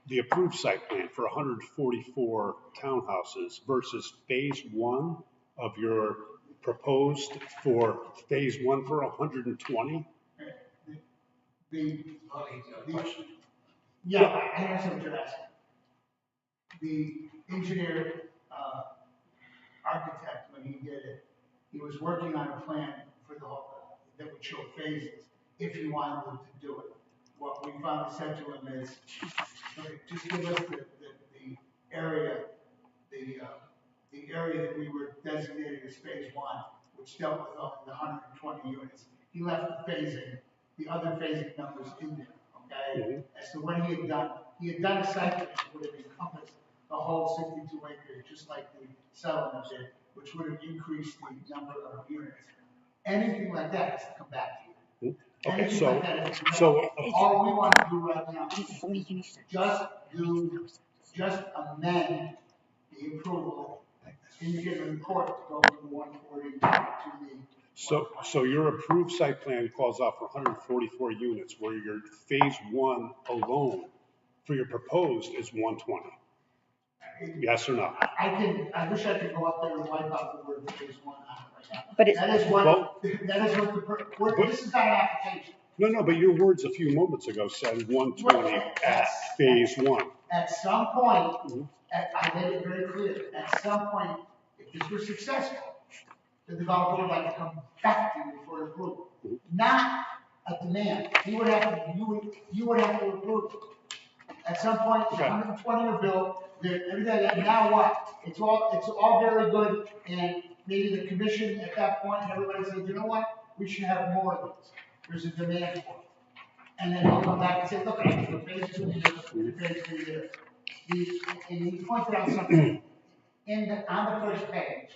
Speaker 11: the approved site plan for 144 townhouses versus phase one of your proposed for phase one for 120?
Speaker 9: Yeah, I answer what you're asking. The engineer, architect, when he did it, he was working on a plan for the whole, that would show phases, if he wanted to do it. What we finally said to him is, okay, just give us the area, the area that we were designated as phase one, which dealt with the 120 units. He left the phasing, the other phasing numbers in there, okay? As to what he had done a site plan that would have encompassed the whole 62 acres, just like the settlement did, which would have increased the number of units. Anything like that has to come back to you.
Speaker 11: Okay,
Speaker 9: anything
Speaker 11: so,
Speaker 9: like that.
Speaker 11: so,
Speaker 9: All we want to do right now is
Speaker 5: So we can-
Speaker 9: just amend the approval indicated in court to go from 140 to the.
Speaker 11: so your approved site plan calls out for 144 units, where your phase one alone for your proposed is 120. Yes or no?
Speaker 9: I wish I could go up there and wipe out the word phase one out right now.
Speaker 5: But it's,
Speaker 9: That is what this is not an application.
Speaker 11: No, but your words a few moments ago said 120 at phase one.
Speaker 9: At some point, I made it very clear, at some point, if this were successful, the developer would like to come back to you for approval. Not a demand. You would have to approve it. At some point,
Speaker 11: Okay.
Speaker 9: 120 are built, everything, and now what? It's all very good, and maybe the commission at that point, and everybody says, you know what? We should have more of these. There's a demand for it. And then he'll come back and say, look, the phase two here, the phase three here. And he pointed out something on the first page,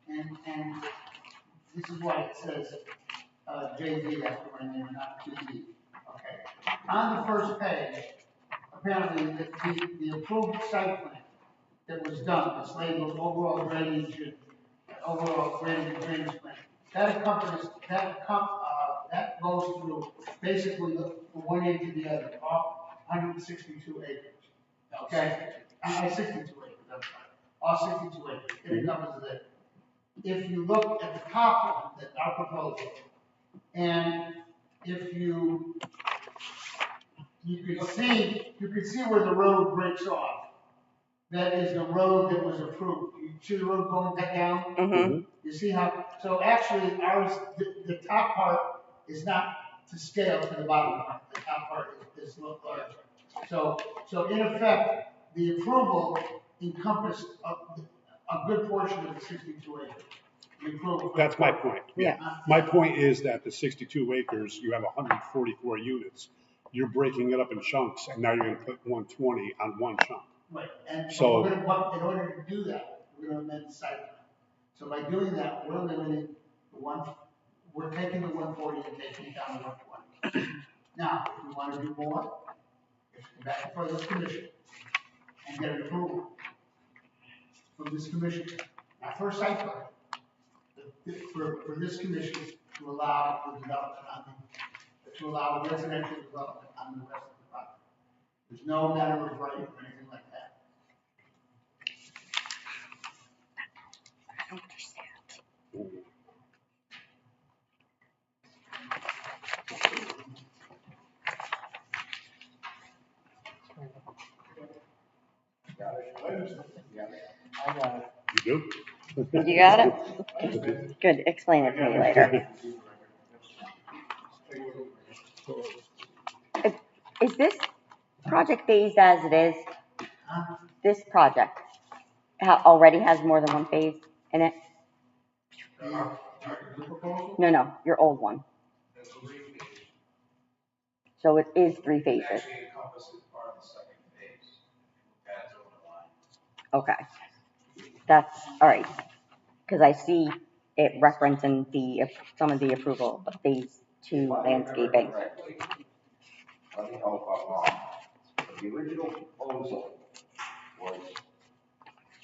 Speaker 9: and this is why it says, JD after my name, not 2D. Okay. On the first page, apparently, the approved site plan that was done, it's labeled overall drainage plan. That goes through basically the one end to the other, all 162 acres. Okay? 62 acres, I'm sorry. All 62 acres, it encompasses it. If you look at the top one, that our proposal, and if you could see where the road breaks off. That is the road that was approved. You see the road going back down?
Speaker 5: mm-hmm.
Speaker 9: You see how, so actually ours, the top part is not to scale to the bottom part. The top part is a little larger. So in effect, the approval encompassed a good portion of the 62 acres. The approval.
Speaker 11: That's my point.
Speaker 5: Yeah.
Speaker 11: My point is that the 62 acres, you have 144 units. You're breaking it up in chunks, and now you're gonna put 120 on one chunk.
Speaker 9: Right, and
Speaker 11: So-
Speaker 9: in order to do that, we're gonna amend the site plan. So by doing that, we're eliminating we're taking the 140 and taking it down to 120. Now, if we wanna do more, we have to come back before this commission and get an approval from this commission, not for a site plan, for this commission to allow the development to allow residential development on the rest of the property. There's no matter of right or anything like that.
Speaker 5: I don't understand.
Speaker 6: I got it.
Speaker 11: You do?
Speaker 5: You got it? Good, explain it to me later. Is this project phased as it is? This project already has more than one phase in it? No, your old one. So it is 3 phases.
Speaker 1: Actually encompasses part of the second phase. That's over the line.
Speaker 5: Okay. That's, all right. Because I see it referencing some of the approval of phase 2 landscaping.
Speaker 1: Let me know if I'm wrong. The original proposal was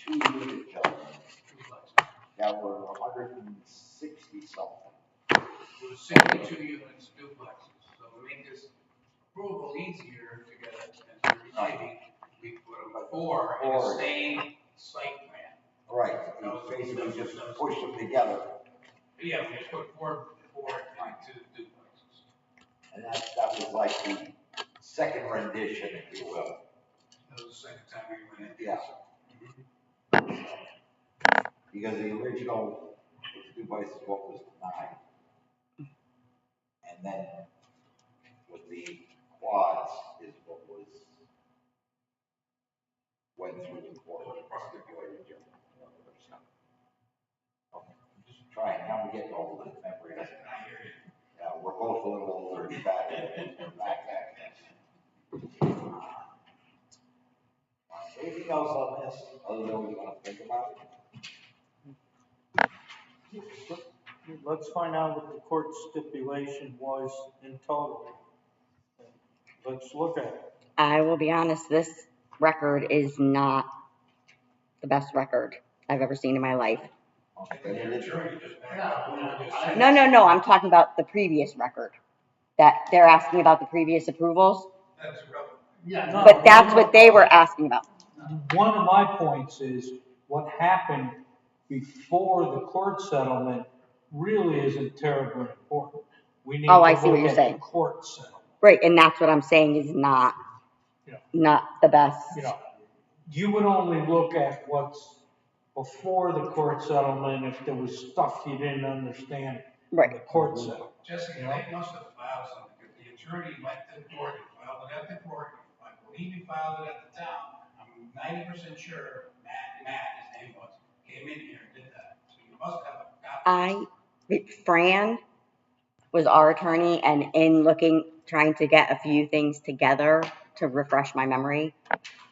Speaker 1: 2 unit buildings that were 160 something.
Speaker 12: It was 62 units duplexes, so to make this approval easier to get it, as you're saying, we put them 4 in the same site plan.
Speaker 1: Right, we basically just pushed them together,
Speaker 12: Yeah, we just put 4 into the duplexes.
Speaker 1: and that was like the second rendition, if you will.
Speaker 12: That was the second time we went in.
Speaker 1: Yeah. Because the original duplex is what was denied. And then with the quads is what went through the court, stipulated. Just trying, how we getting old and memory. Yeah, we're both a little older and back. Anything else on this, other than we want to think about it?
Speaker 3: let's find out what the court stipulation was in total. Let's look at it.
Speaker 5: I will be honest, this record is not the best record I've ever seen in my life. No, I'm talking about the previous record. That they're asking about the previous approvals,
Speaker 9: Yeah.
Speaker 5: but that's what they were asking about.
Speaker 3: One of my points is what happened before the court settlement really isn't terribly important. We need
Speaker 5: Oh, I
Speaker 3: to
Speaker 5: see what
Speaker 3: look
Speaker 5: you're
Speaker 3: at
Speaker 5: saying.
Speaker 3: the court settlement.
Speaker 5: Right, and that's what I'm saying is not,
Speaker 3: Yeah.
Speaker 5: not the best.
Speaker 3: You know, you would only look at what's before the court settlement if there was stuff you didn't understand in
Speaker 5: Right.
Speaker 3: the court settlement.
Speaker 12: Jessica, they must have filed something, if the attorney went to court and filed it at the court, I believe he filed it at the town. I'm 90% sure Matt, his name was, came in here and did that, so you must have a copy.
Speaker 5: Fran was our attorney, and in trying to get a few things together to refresh my memory,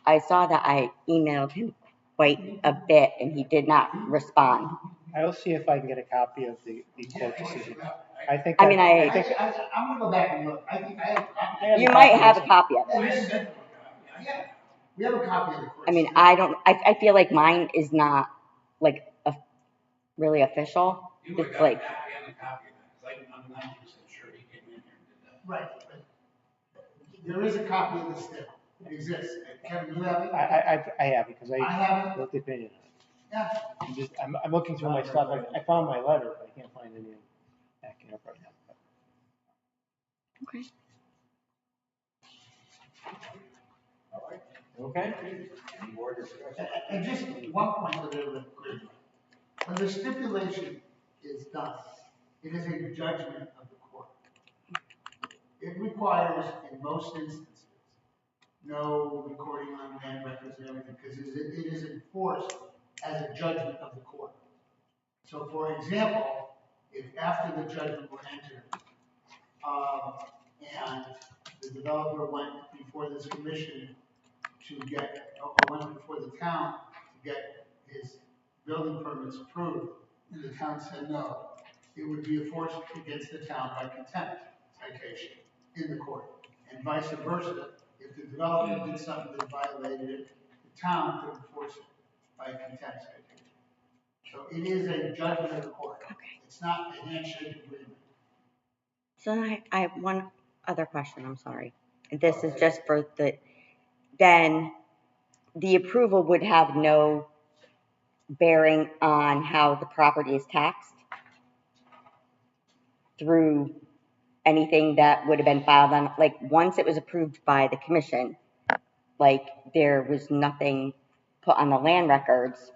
Speaker 5: I saw that I emailed him quite a bit and he did not respond.
Speaker 6: I'll see if I can get a copy of the court decision. I think.
Speaker 5: I mean,
Speaker 9: I'm gonna go back and look. I think I have a copy.
Speaker 5: You might have a copy of it.
Speaker 9: Yeah, we have a copy of the court.
Speaker 5: I mean, I feel like mine is not like really official.
Speaker 12: You would have
Speaker 5: It's
Speaker 12: got a
Speaker 5: like,
Speaker 12: copy and a copy of that, because I'm 90% sure he came in here and did that.
Speaker 9: Right. There is a copy of the still. It exists. Kevin, you have it?
Speaker 6: I have it, because
Speaker 9: I have it.
Speaker 6: wrote the opinion on it.
Speaker 9: Yeah.
Speaker 6: I'm looking through my stuff, I found my letter, but I can't find anything backing up right now.
Speaker 5: okay.
Speaker 3: Okay?
Speaker 1: Any more discussion?
Speaker 9: And just one point that I would agree with. When the stipulation is done, it is a judgment of the court. It requires, in most instances, no recording on land records and everything, because it is enforced as a judgment of the court. So for example, if after the judgment were entered, and the developer went before this commission to get, or went before the town to get his building permits approved, and the town said no, it would be enforced against the town by contempt citation in the court. And vice versa, if the developer did something that violated it, the town could enforce it by contempt citation. So it is a judgment of the court. It's not a handshake agreement.
Speaker 5: So I have one other question, I'm sorry. This is just for then the approval would have no bearing on how the property is taxed through anything that would have been filed on, like, once it was approved by the commission, like, there was nothing put on the land records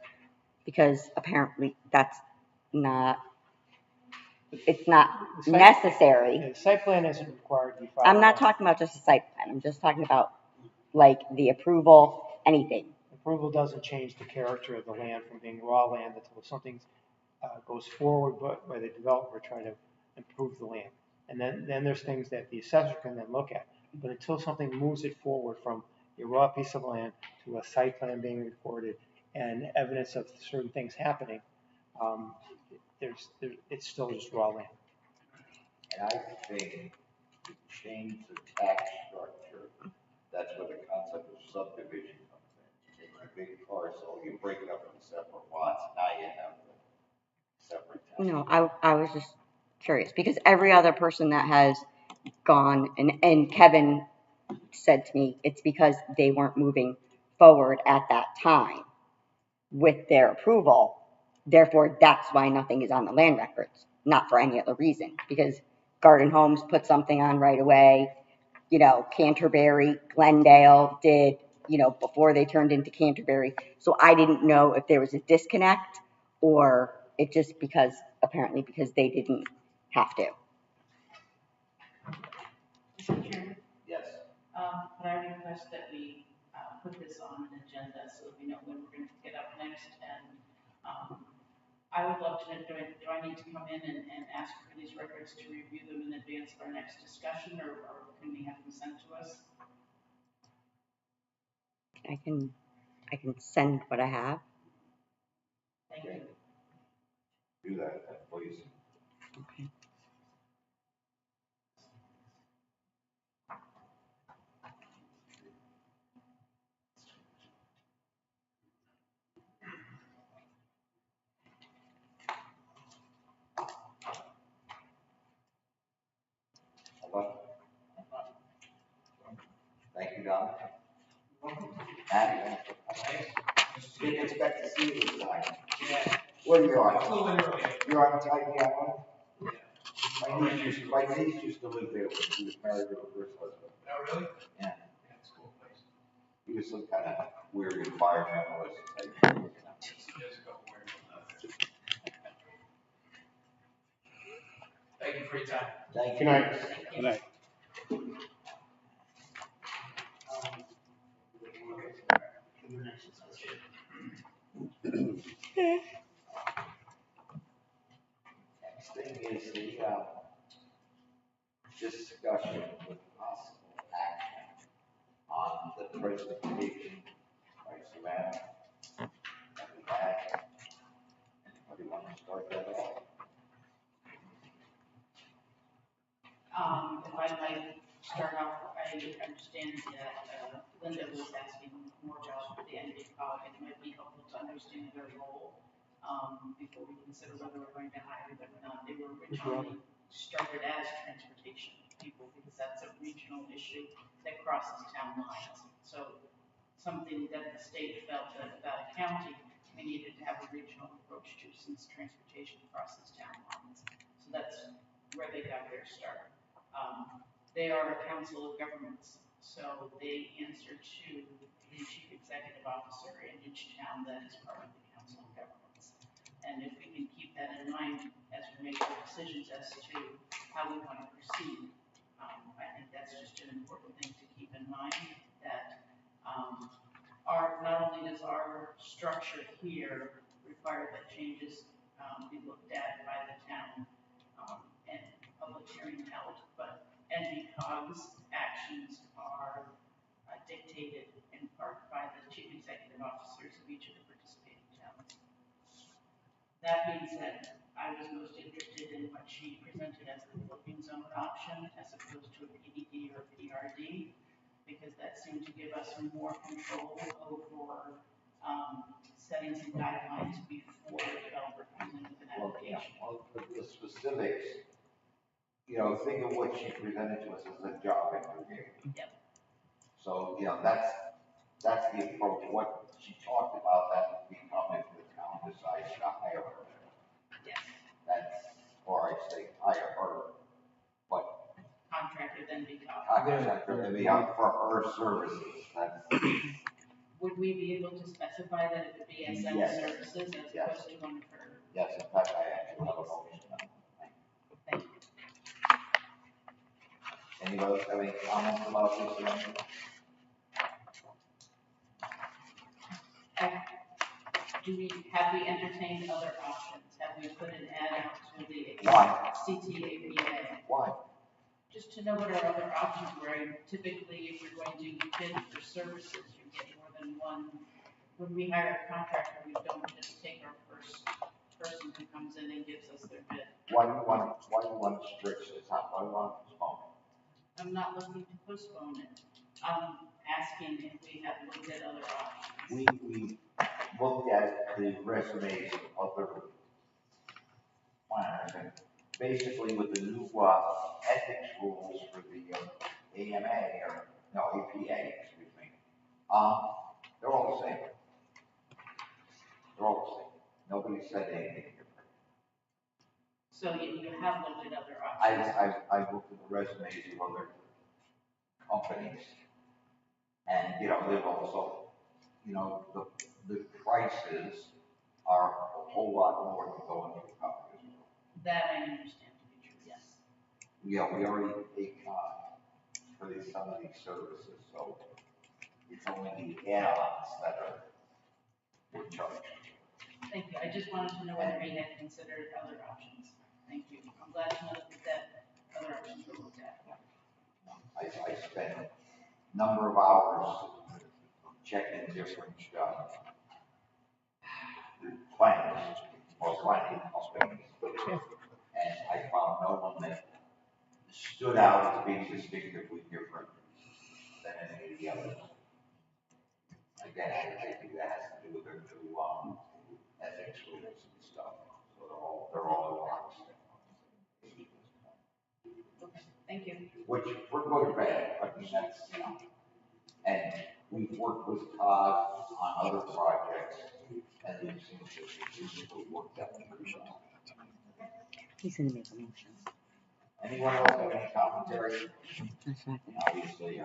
Speaker 5: because apparently that's not, it's not necessary.
Speaker 6: The site plan isn't required to be filed.
Speaker 5: I'm not talking about just a site plan, I'm just talking about, like, the approval, anything.
Speaker 6: Approval doesn't change the character of the land from being raw land until something goes forward by the developer trying to improve the land. And then there's things that the assessor can then look at. But until something moves it forward from a raw piece of land to a site plan being recorded and evidence of certain things happening, it's still just raw land.
Speaker 1: And I think to change the tax structure, that's where the concept of subdivision comes in. You take a big parcel, you break it up into separate lots, now you have the separate tax.
Speaker 5: No, I was just curious because every other person that has gone, and Kevin said to me, it's because they weren't moving forward at that time with their approval. Therefore, that's why nothing is on the land records, not for any other reason. Because Garden Homes put something on right away, you know, Canterbury, Glendale did, you know, before they turned into Canterbury. So I didn't know if there was a disconnect or it just apparently because they didn't have to.
Speaker 2: Mr. Chairman,
Speaker 1: Yes.
Speaker 2: could I request that we put this on an agenda so that we know when we're going to get up next? And I would love to know, do I need to come in and ask for these records to review them in advance of our next discussion, or can we have them sent to us?
Speaker 5: I can send what I have.
Speaker 2: Thank you.
Speaker 1: Do that, please. Hello? Thank you, Don. And, didn't expect to see you this time.
Speaker 12: Yeah.
Speaker 1: What are you on?
Speaker 12: A little bit early.
Speaker 1: You're on Titan One? My niece used to live there when she was married to her first husband.
Speaker 12: Oh, really?
Speaker 1: Yeah.
Speaker 12: Yeah, it's a cool place.
Speaker 1: He was some kind of weird environmentalist type.
Speaker 12: Years ago, where it was Thank you for your time.
Speaker 1: Thank you.
Speaker 6: Good night.
Speaker 11: Good night.
Speaker 1: Next thing is the, discussion with possible action on the presentation by Savannah that we had. Anybody want to start that off?
Speaker 2: If I might start off, I understand that Linda was asking more about the NBCOG, and it might be helpful to understand their role before we consider whether we're going to hire them or not. They were originally started as transportation people because that's a regional issue that crosses town lines. So something that the state felt that about a county we needed to have a regional approach to since transportation crosses town lines. So that's where they got their start. They are a council of governments, so they answer to the chief executive officer in each town that is part of the council of governments. And if we can keep that in mind as we make our decisions as to how we want to proceed, I think that's just an important thing to keep in mind, that not only does our structure here require that changes be looked at by the town and public hearing held, but NBCOG's actions are dictated in part by the chief executive officers of each of the participating towns. That being said, I was most interested in what she presented as the loading zone option as opposed to a PDD or a PRD, because that seemed to give us more control over setting some guidelines before the developer comes in with an application.
Speaker 1: Well, the specifics, think of what she presented to us as a job interview.
Speaker 2: Yep.
Speaker 1: So, that's the approach. What she talked about, that we come if the town decides to hire her.
Speaker 2: Yes.
Speaker 1: That's, or I say hire her, but
Speaker 2: Contractor then become.
Speaker 1: contractor to be out for her services. That's,
Speaker 2: Would we be able to specify that it would be SM
Speaker 1: Yes.
Speaker 2: services as
Speaker 1: Yes.
Speaker 2: opposed to one of her?
Speaker 1: yes, in fact, I actually have a motion now.
Speaker 2: Thank you.
Speaker 1: Anybody else have any comments about this?
Speaker 2: Have we entertained other options? Have we put an ad out to the
Speaker 1: Why?
Speaker 2: CTAPA?
Speaker 1: Why?
Speaker 2: Just to know what our other options were. Typically, if you're going to bid for services, you get more than one. When we hire a contractor, we don't just take our first person who comes in and gives us their bid.
Speaker 1: Why do you want strict this out? Why do you want to postpone it?
Speaker 2: I'm not looking to postpone it. I'm asking if we have looked at other options.
Speaker 1: We looked at the resumes of other planners, and basically with the new ethics rules for the AMA, or no, APA, excuse me, they're all the same. They're all the same. Nobody said anything different.
Speaker 2: So you have looked at other options?
Speaker 1: I've looked at the resumes of other companies, and, they've also, the prices are a whole lot more than going to the company as well.
Speaker 2: That I understand to be true, yes.
Speaker 1: Yeah, we already pay for some of these services, so it's only the add-ons that we're charged.
Speaker 2: Thank you. I just wanted to know whether we had considered other options. Thank you. I'm glad to know that other options were looked at.
Speaker 1: I spent a number of hours checking different plans or planning companies, and I found no one that stood out as being distinctively different than any of the others. Again, I think that has to do with their new, ethics rules and stuff, so they're all locked.
Speaker 7: Thank you.
Speaker 1: Which, for good or bad, I mean, that's, and we've worked with Todd on other projects, and it seems to have worked out pretty well.
Speaker 5: He's gonna make a motion.
Speaker 1: Anyone else have any commentary?
Speaker 5: That's not good.
Speaker 1: Obviously,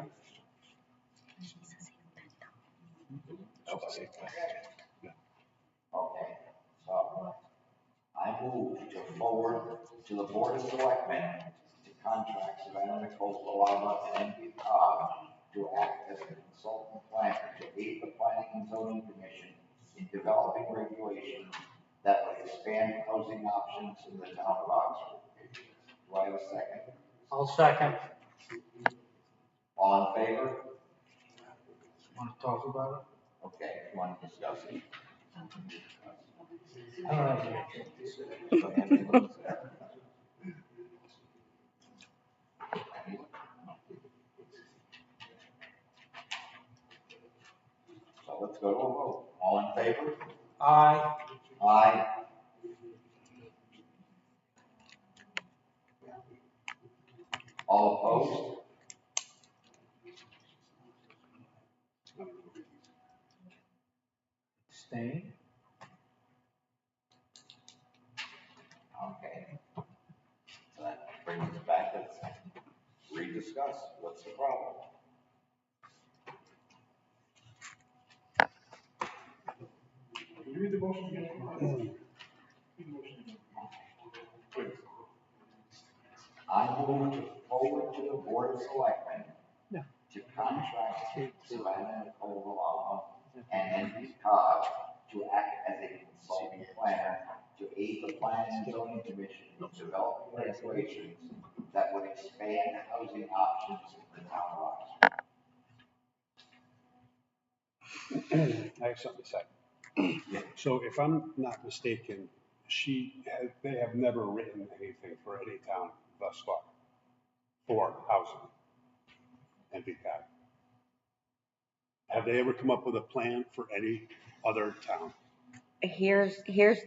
Speaker 1: okay, so I move to forward to the Board of Selectmen to contract Savannah Nichols Balava and NP Cog to act as a consultant planner to aid the Planning and Zoning Commission in developing regulations that would expand housing options in the town of Oxford. Do I have a second?
Speaker 3: I'll second.
Speaker 1: All in favor?
Speaker 3: Want to talk about
Speaker 1: Okay, you want to discuss it?
Speaker 3: it? I don't have anything to say.
Speaker 1: So let's go to a vote. All in favor?
Speaker 3: Aye.
Speaker 1: Aye. All opposed?
Speaker 3: Abstain.
Speaker 1: Okay. So that brings us back to rediscuss. What's the problem?
Speaker 10: Can you read the motion again? Read the motion again. Please.
Speaker 1: I move to forward to the Board of Selectmen to contract Savannah Nicole Valava and NP Cog to act as a consulting planner to aid the Planning and Zoning Commission in developing regulations that would expand housing options in the town of Oxford.
Speaker 11: I have something to say. So if I'm not mistaken, they have never written anything for any town thus far for housing and VCAT. Have they ever come up with a plan for any other town?
Speaker 5: Here's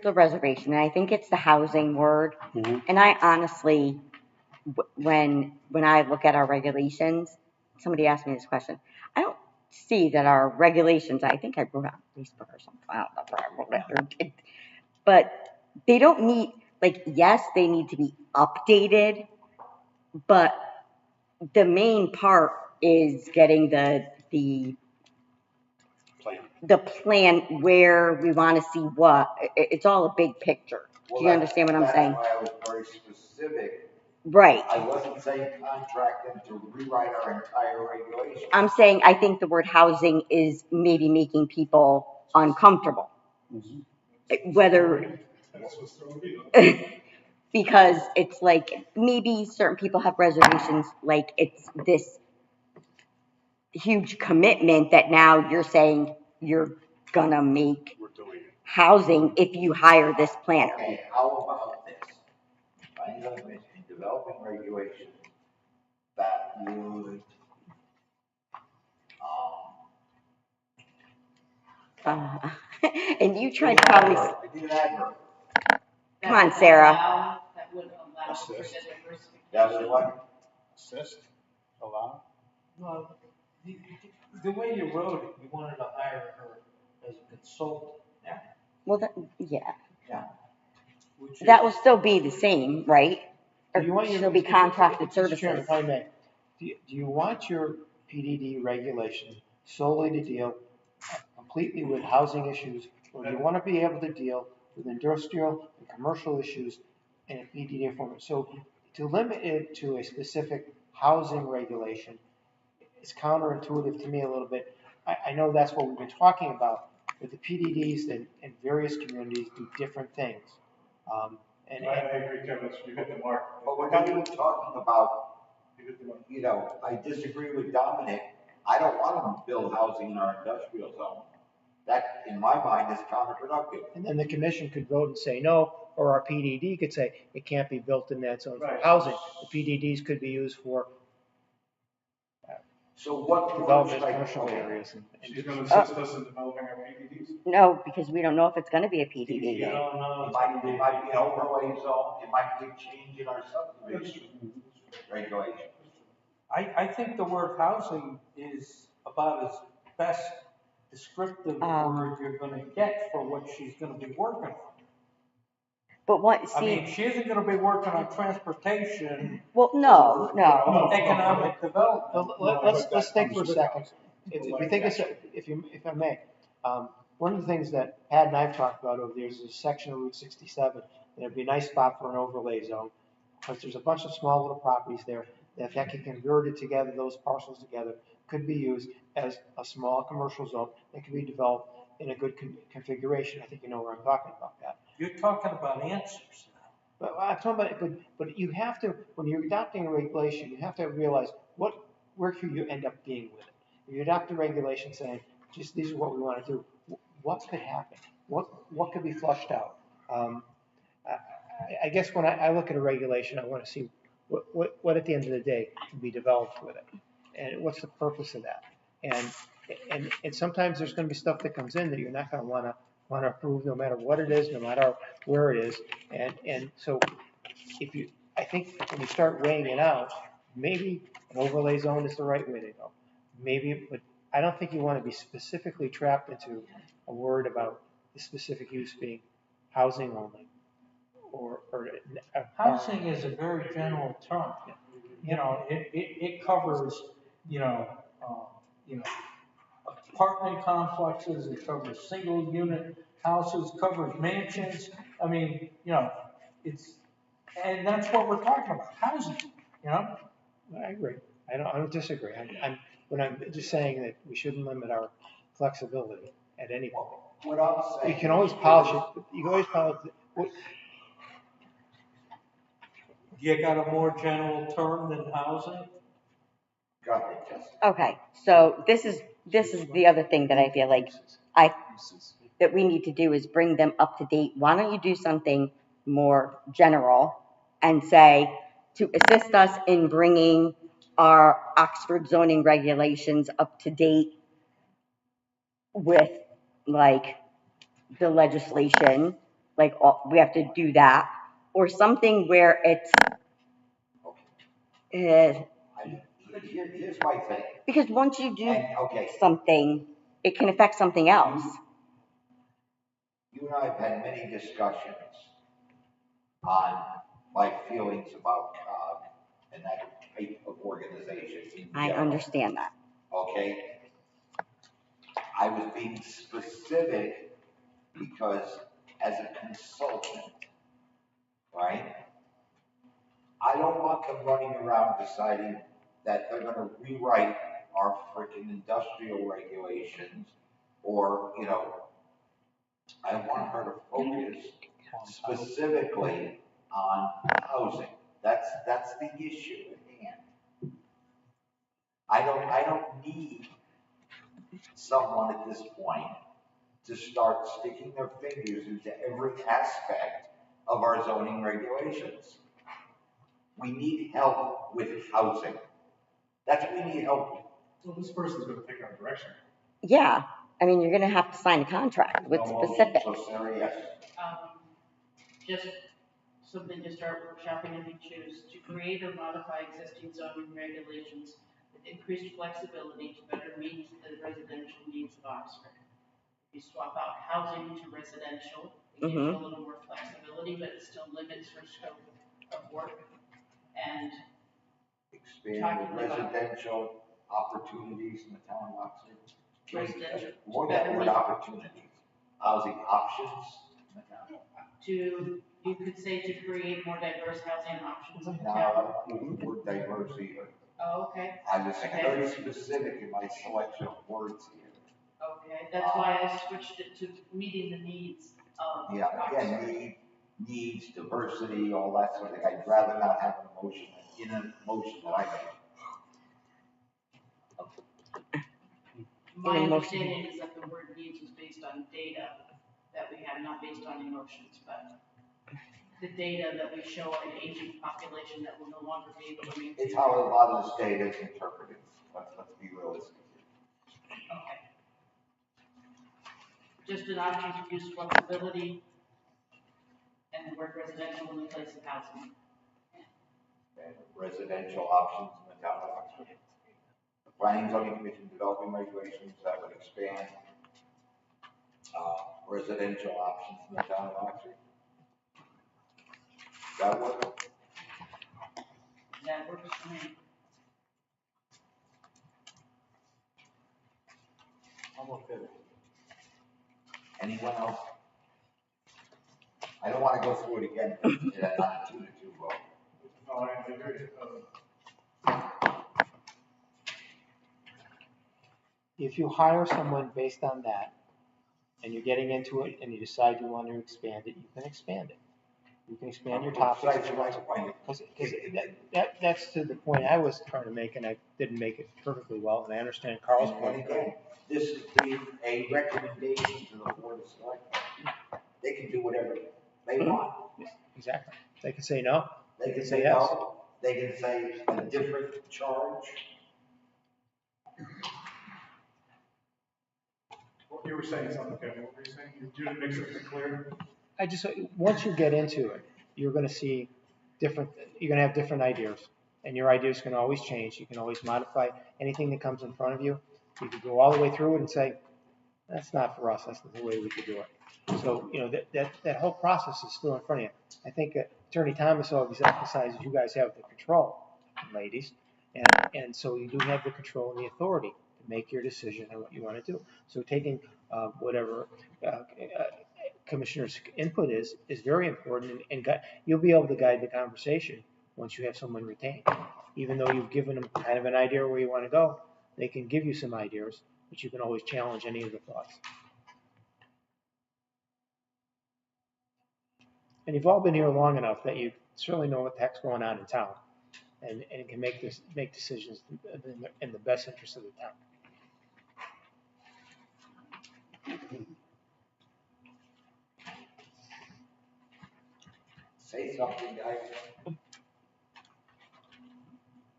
Speaker 5: the reservation, and I think it's the housing word.
Speaker 11: Mhm.
Speaker 5: And I honestly, when I look at our regulations, somebody asked me this question. I don't see that our regulations, I think I wrote it on Facebook or something, I don't know where I wrote it. But they don't need, like, yes, they need to be updated, but the main part is getting the plan where we want to see what. It's all a big picture. Do you understand what I'm saying?
Speaker 1: That's why I was very specific.
Speaker 5: Right.
Speaker 1: I wasn't saying contract them to rewrite our entire regulation.
Speaker 5: I'm saying I think the word housing is maybe making people uncomfortable. Whether, because it's like, maybe certain people have reservations, like it's this huge commitment that now you're saying you're gonna make housing if you hire this planner.
Speaker 1: Okay, how about this? Planning and Zoning in developing regulations that would,
Speaker 5: And you tried to call me.
Speaker 1: I did an adverb.
Speaker 5: Come on, Sarah.
Speaker 7: That would allow for
Speaker 11: Assist.
Speaker 7: diversification.
Speaker 1: That was what?
Speaker 11: Assist, allow?
Speaker 3: Well, the way you wrote it, you wanted to hire her as a consultant.
Speaker 5: Well, yeah.
Speaker 3: Which is-
Speaker 5: That will still be the same, right? Or
Speaker 6: Do you want your-
Speaker 5: she'll be contracted
Speaker 6: Mr.
Speaker 5: services.
Speaker 6: Chairman, if I may, do you want your PDD regulation solely to deal completely with housing issues? Or do you want to be able to deal with industrial and commercial issues in a PDD format? So to limit it to a specific housing regulation is counterintuitive to me a little bit. I know that's what we've been talking about, but the PDDs in various communities do different things.
Speaker 10: I agree, Kevin, you hit the mark.
Speaker 1: But we're not even talking about, I disagree with Dominic. I don't want to build housing in our industrial zone. That, in my mind, is counterproductive.
Speaker 6: And then the commission could vote and say, no, or our PDD could say it can't be built in that zone for
Speaker 1: Right.
Speaker 6: housing. The PDDs could be used for
Speaker 1: So what
Speaker 6: development
Speaker 1: words
Speaker 6: of commercial
Speaker 1: okay.
Speaker 6: areas.
Speaker 10: She's gonna assist us in developing our PDDs?
Speaker 5: No, because we don't know if it's gonna be a PDD.
Speaker 1: Yeah. It might be an overlay zone, it might be a change in our subdivision regulation.
Speaker 3: I think the word housing is about as best descriptive word you're gonna get for what she's gonna be working on.
Speaker 5: But what,
Speaker 3: I mean,
Speaker 5: see,
Speaker 3: she isn't gonna be working on transportation.
Speaker 5: well, no, no.
Speaker 3: Economic development.
Speaker 6: Let's think for a second. If you think it's, if I may, one of the things that Pat and I've talked about over there is a section of Route 67. It'd be a nice spot for an overlay zone, because there's a bunch of small little properties there that if that can convert it together, those parcels together, could be used as a small commercial zone that can be developed in a good configuration. I think you know where I'm talking about that.
Speaker 3: You're talking about answers now.
Speaker 6: But I'm talking about it, but you have to, when you're adopting a regulation, you have to realize where could you end up being with it. If you adopt a regulation saying, just these are what we want to do, what could happen? What could be flushed out? I guess when I look at a regulation, I want to see what at the end of the day can be developed with it, and what's the purpose of that. And sometimes there's going to be stuff that comes in that you're not going to want to approve, no matter what it is, no matter where it is. And so I think when you start weighing it out, maybe an overlay zone is the right way to go. Maybe, but I don't think you want to be specifically trapped into a word about the specific use being housing only, or
Speaker 3: Housing is a very general term. You know, it covers, apartment complexes, it covers single unit houses, covers mansions. I mean, and that's what we're talking about, housing,
Speaker 6: I agree. I don't disagree. But I'm just saying that we shouldn't limit our flexibility at any point.
Speaker 1: What I'm saying.
Speaker 6: You can always polish it. You can always polish it.
Speaker 3: You got a more general term than housing?
Speaker 1: Go ahead, Jessica.
Speaker 5: Okay, so this is the other thing that I feel like that we need to do is bring them up to date. Why don't you do something more general and say, to assist us in bringing our Oxford zoning regulations up to date with like the legislation, like we have to do that, or something where it's
Speaker 1: Here's my thing.
Speaker 5: because once you do
Speaker 1: Okay.
Speaker 5: something, it can affect something else.
Speaker 1: You and I have had many discussions on my feelings about COG and that type of organization.
Speaker 5: I understand that.
Speaker 1: Okay? I was being specific because as a consultant, right? I don't want them running around deciding that they're gonna rewrite our freaking industrial regulations or, I want her to focus specifically on housing. That's the issue at hand. I don't need someone at this point to start sticking their fingers into every aspect of our zoning regulations. We need help with housing. That's what we need help with.
Speaker 10: Well, this person's gonna take our direction.
Speaker 5: Yeah, I mean, you're gonna have to sign a contract with specifics.
Speaker 1: So Sarah, yes.
Speaker 2: Just something to start workshopping if you choose, to create or modify existing zoning regulations with increased flexibility to better meet the residential needs of Oxford. If you swap out housing to residential, it gives you a little more flexibility, but it still limits your scope of work. And
Speaker 1: Expand the residential opportunities in the town of Oxford.
Speaker 2: residential.
Speaker 1: More than word opportunities, housing options in the town.
Speaker 2: You could say to create more diverse housing options in the
Speaker 1: Now,
Speaker 2: town.
Speaker 1: I don't use the word diverse either.
Speaker 2: Oh, okay.
Speaker 1: I was very specific in my selection of words here.
Speaker 2: Okay, that's why I switched it to meeting the needs of
Speaker 1: Yeah,
Speaker 2: Oxford.
Speaker 1: again, needs, diversity, all that sort of thing. I'd rather not have an emotion in an emotion that I make.
Speaker 2: My understanding is that the word needs is based on data that we have, not based on emotions, but the data that we show an aging population that will no longer be able to maintain.
Speaker 1: It's how a lot of this data is interpreted. Let's be realistic.
Speaker 2: Okay. Just an option to use flexibility and the word residential in the place of housing.
Speaker 1: And residential options in the town of Oxford. The Planning and Zoning Commission developing regulations that would expand residential options in the town of Oxford. That work?
Speaker 2: That works for me.
Speaker 1: I'm okay with it. Anyone else? I don't want to go through it again, because it's not a 2-2 vote.
Speaker 10: No, I agree.
Speaker 6: If you hire someone based on that, and you're getting into it, and you decide you want to expand it, you can expand it. You can expand your topics. Because that's to the point I was trying to make, and I didn't make it perfectly well, and I understand Carl's
Speaker 1: And
Speaker 6: point.
Speaker 1: again, this is a recommendation to the Board of Selectmen. They can do whatever they want.
Speaker 6: Exactly. They can say no.
Speaker 1: They can
Speaker 6: say
Speaker 1: say
Speaker 6: yes.
Speaker 1: no, they can say a different charge.
Speaker 10: What you were saying something, Kevin, what were you saying? You didn't make something clear?
Speaker 6: Once you get into it, you're going to see you're going to have different ideas, and your ideas can always change. You can always modify anything that comes in front of you. You could go all the way through it and say, that's not for us. That's not the way we could do it. So, that whole process is still in front of you. I think Attorney Thomas always emphasizes you guys have the control, ladies, and so you do have the control and the authority to make your decision on what you want to do. So taking whatever commissioner's input is very important, and you'll be able to guide the conversation once you have someone retained. Even though you've given them kind of an idea where you want to go, they can give you some ideas, but you can always challenge any of the thoughts. And you've all been here long enough that you certainly know what the heck's going on in town, and can make decisions in the best interest of the town.
Speaker 1: Say something, guys.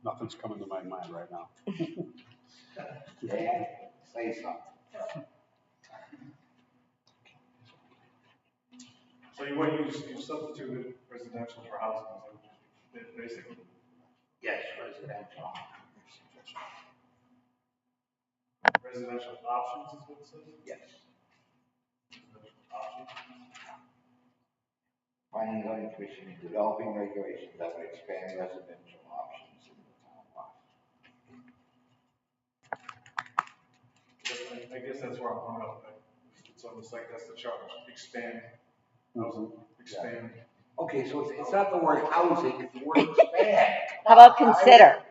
Speaker 11: Nothing's coming to my mind right now.
Speaker 1: Dan, say something.
Speaker 10: So you substituted residential for housing, basically.
Speaker 1: Yes, residential.
Speaker 10: Residential options is what it says?
Speaker 1: Yes.
Speaker 10: Residential options.
Speaker 1: Planning and Zoning Commission is developing regulations that would expand residential options in the town of Oxford.
Speaker 10: I guess that's where I'm coming up. It's almost like that's the charge. Expand. Expand.
Speaker 1: Okay, so it's not the word housing, it's the word expand.
Speaker 5: How about consider?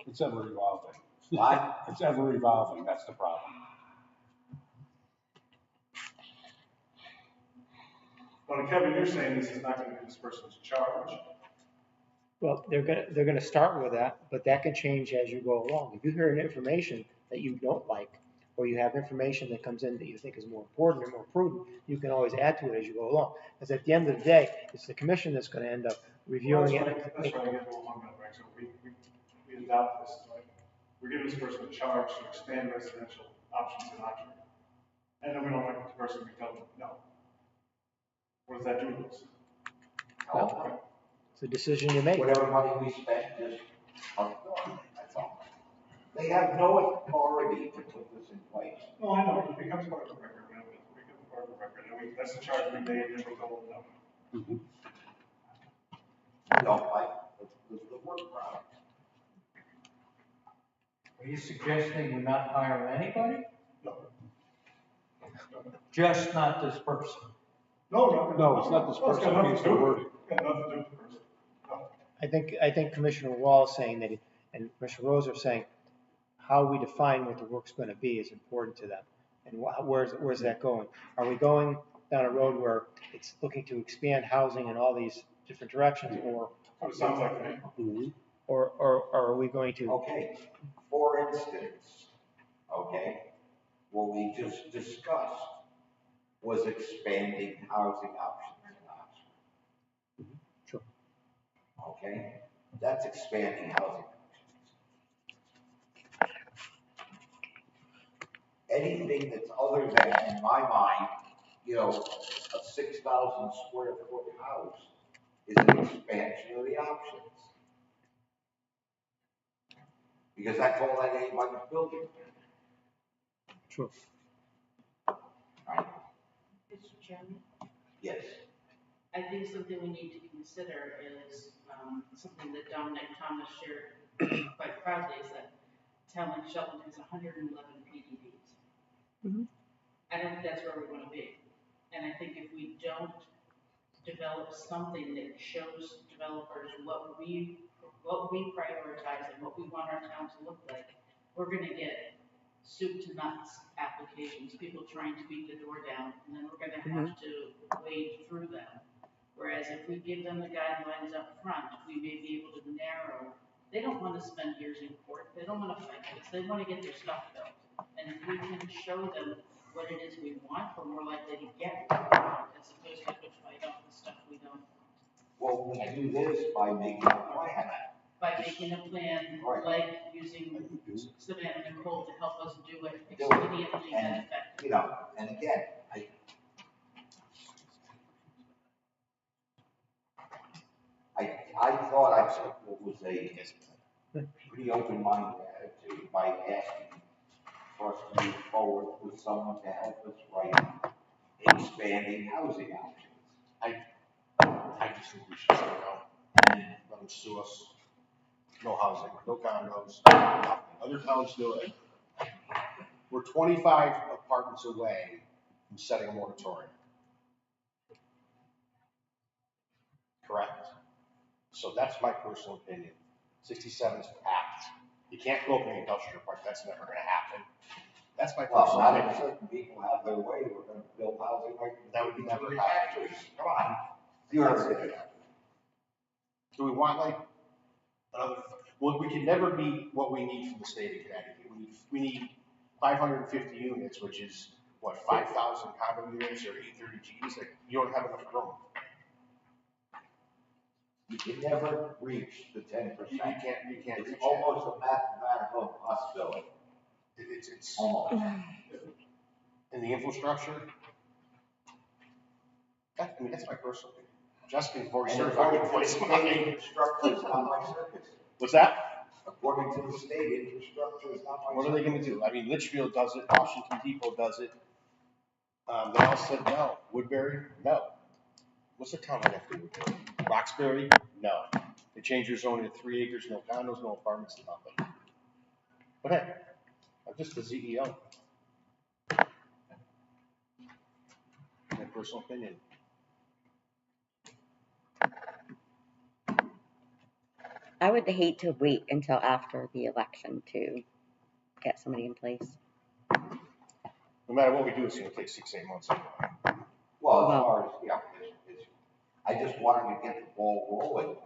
Speaker 11: It's ever evolving.
Speaker 1: What?
Speaker 11: It's ever evolving, that's the problem.
Speaker 10: Well, Kevin, you're saying this is not going to be this person's charge.
Speaker 6: Well, they're gonna start with that, but that can change as you go along. If you hear an information that you don't like, or you have information that comes in that you think is more important or more prudent, you can always add to it as you go along. Because at the end of the day, it's the commission that's going to end up reviewing it.
Speaker 10: That's right. I get what I'm talking about, right? So we adopt this, right? We're giving this person a charge to expand residential options in Oxford. And then we don't like the person, we tell them no. What does that do to us?
Speaker 1: Well,
Speaker 6: It's a decision you make.
Speaker 1: whatever money we spend, just that's all. They have no authority to put this in place.
Speaker 10: No, I know, it becomes part of the record, you know, it becomes part of the record, and that's the charge we made, and we told them no.
Speaker 1: I don't like the work product.
Speaker 3: Are you suggesting we not hire anybody?
Speaker 10: No.
Speaker 3: Just not this person?
Speaker 11: No, it's not this person, it's the wording.
Speaker 10: Got nothing to do with the person. No.
Speaker 6: I think Commissioner Wall is saying that, and Commissioner Rose are saying, how we define what the work's going to be is important to them. And where's that going? Are we going down a road where it's looking to expand housing in all these different directions, or
Speaker 10: It sounds like that.
Speaker 6: or are we going to?
Speaker 1: Okay, for instance, okay, what we just discussed was expanding housing options in Oxford. okay? That's expanding housing. Anything that's other than, in my mind, a 6,000 square foot house is an expansion of the options. Because that's all that anybody's building.
Speaker 11: Sure.
Speaker 1: Right?
Speaker 2: Mr. Chairman,
Speaker 1: Yes.
Speaker 2: I think something we need to consider is, something that Dominic Thomas shared quite proudly, is that town like Shelton has 111 PDDs.
Speaker 5: Mhm.
Speaker 2: I don't think that's where we want to be. And I think if we don't develop something that shows developers what we prioritize and what we want our town to look like, we're going to get soup to nuts applications, people trying to beat the door down, and then we're going to have to wade through them. Whereas if we give them the guidelines up front, we may be able to narrow. They don't want to spend years in court. They don't want to fight this. They want to get their stuff built. And if we can show them what it is we want, we're more likely to get what we want, as opposed to have to fight off the stuff we don't want.
Speaker 1: Well, we do this by making a plan.
Speaker 2: By making a plan,
Speaker 1: Right.
Speaker 2: like using Savannah and Nicole to help us do it expediently and effectively.
Speaker 1: And again, I thought I took what was a pretty open-minded attitude by asking for us to move forward with someone to help us write expanding housing options.
Speaker 4: I just think we should say no. Let them sue us. No housing, no condos, nothing. Other towns do it. We're 25 apartments away from setting a moratorium. Correct? So that's my personal opinion. 67 is packed. You can't go up in the industrial park. That's never going to happen. That's my
Speaker 1: Well,
Speaker 4: personal
Speaker 1: not
Speaker 4: opinion.
Speaker 1: if certain people have their way, we're going to build housing like
Speaker 4: That would be never happen.
Speaker 1: factories. Come on. You heard it.
Speaker 4: Do we want like another? Well, we can never meet what we need from the state of Connecticut. We need 550 units, which is what, 5,000 condo units or 830 Gs. Like, you don't have enough room.
Speaker 1: You can never reach the 10%.
Speaker 4: You can't
Speaker 1: It's
Speaker 4: reach
Speaker 1: almost a mathematical possibility.
Speaker 4: It's
Speaker 1: Almost.
Speaker 4: in the infrastructure. I mean, that's my personal opinion. Jessica is very
Speaker 1: And
Speaker 4: certified.
Speaker 1: according to the state infrastructure, it's not my circus.
Speaker 4: What's that?
Speaker 1: According to the state infrastructure, it's not my
Speaker 4: What are they going to do? I mean, Litchfield does it. Washington Depot does it. They all said no. Woodbury, no. What's the town next to Woodbury? Roxbury, no. They changed their zoning to 3 acres, no condos, no apartments, nothing. But hey, I'm just the CEO. My personal opinion.
Speaker 5: I would hate to wait until after the election to get somebody in place.
Speaker 4: No matter what we do, it's going to take 6-8 months anyway.
Speaker 1: Well, as far as, I just wanted to get the ball rolling.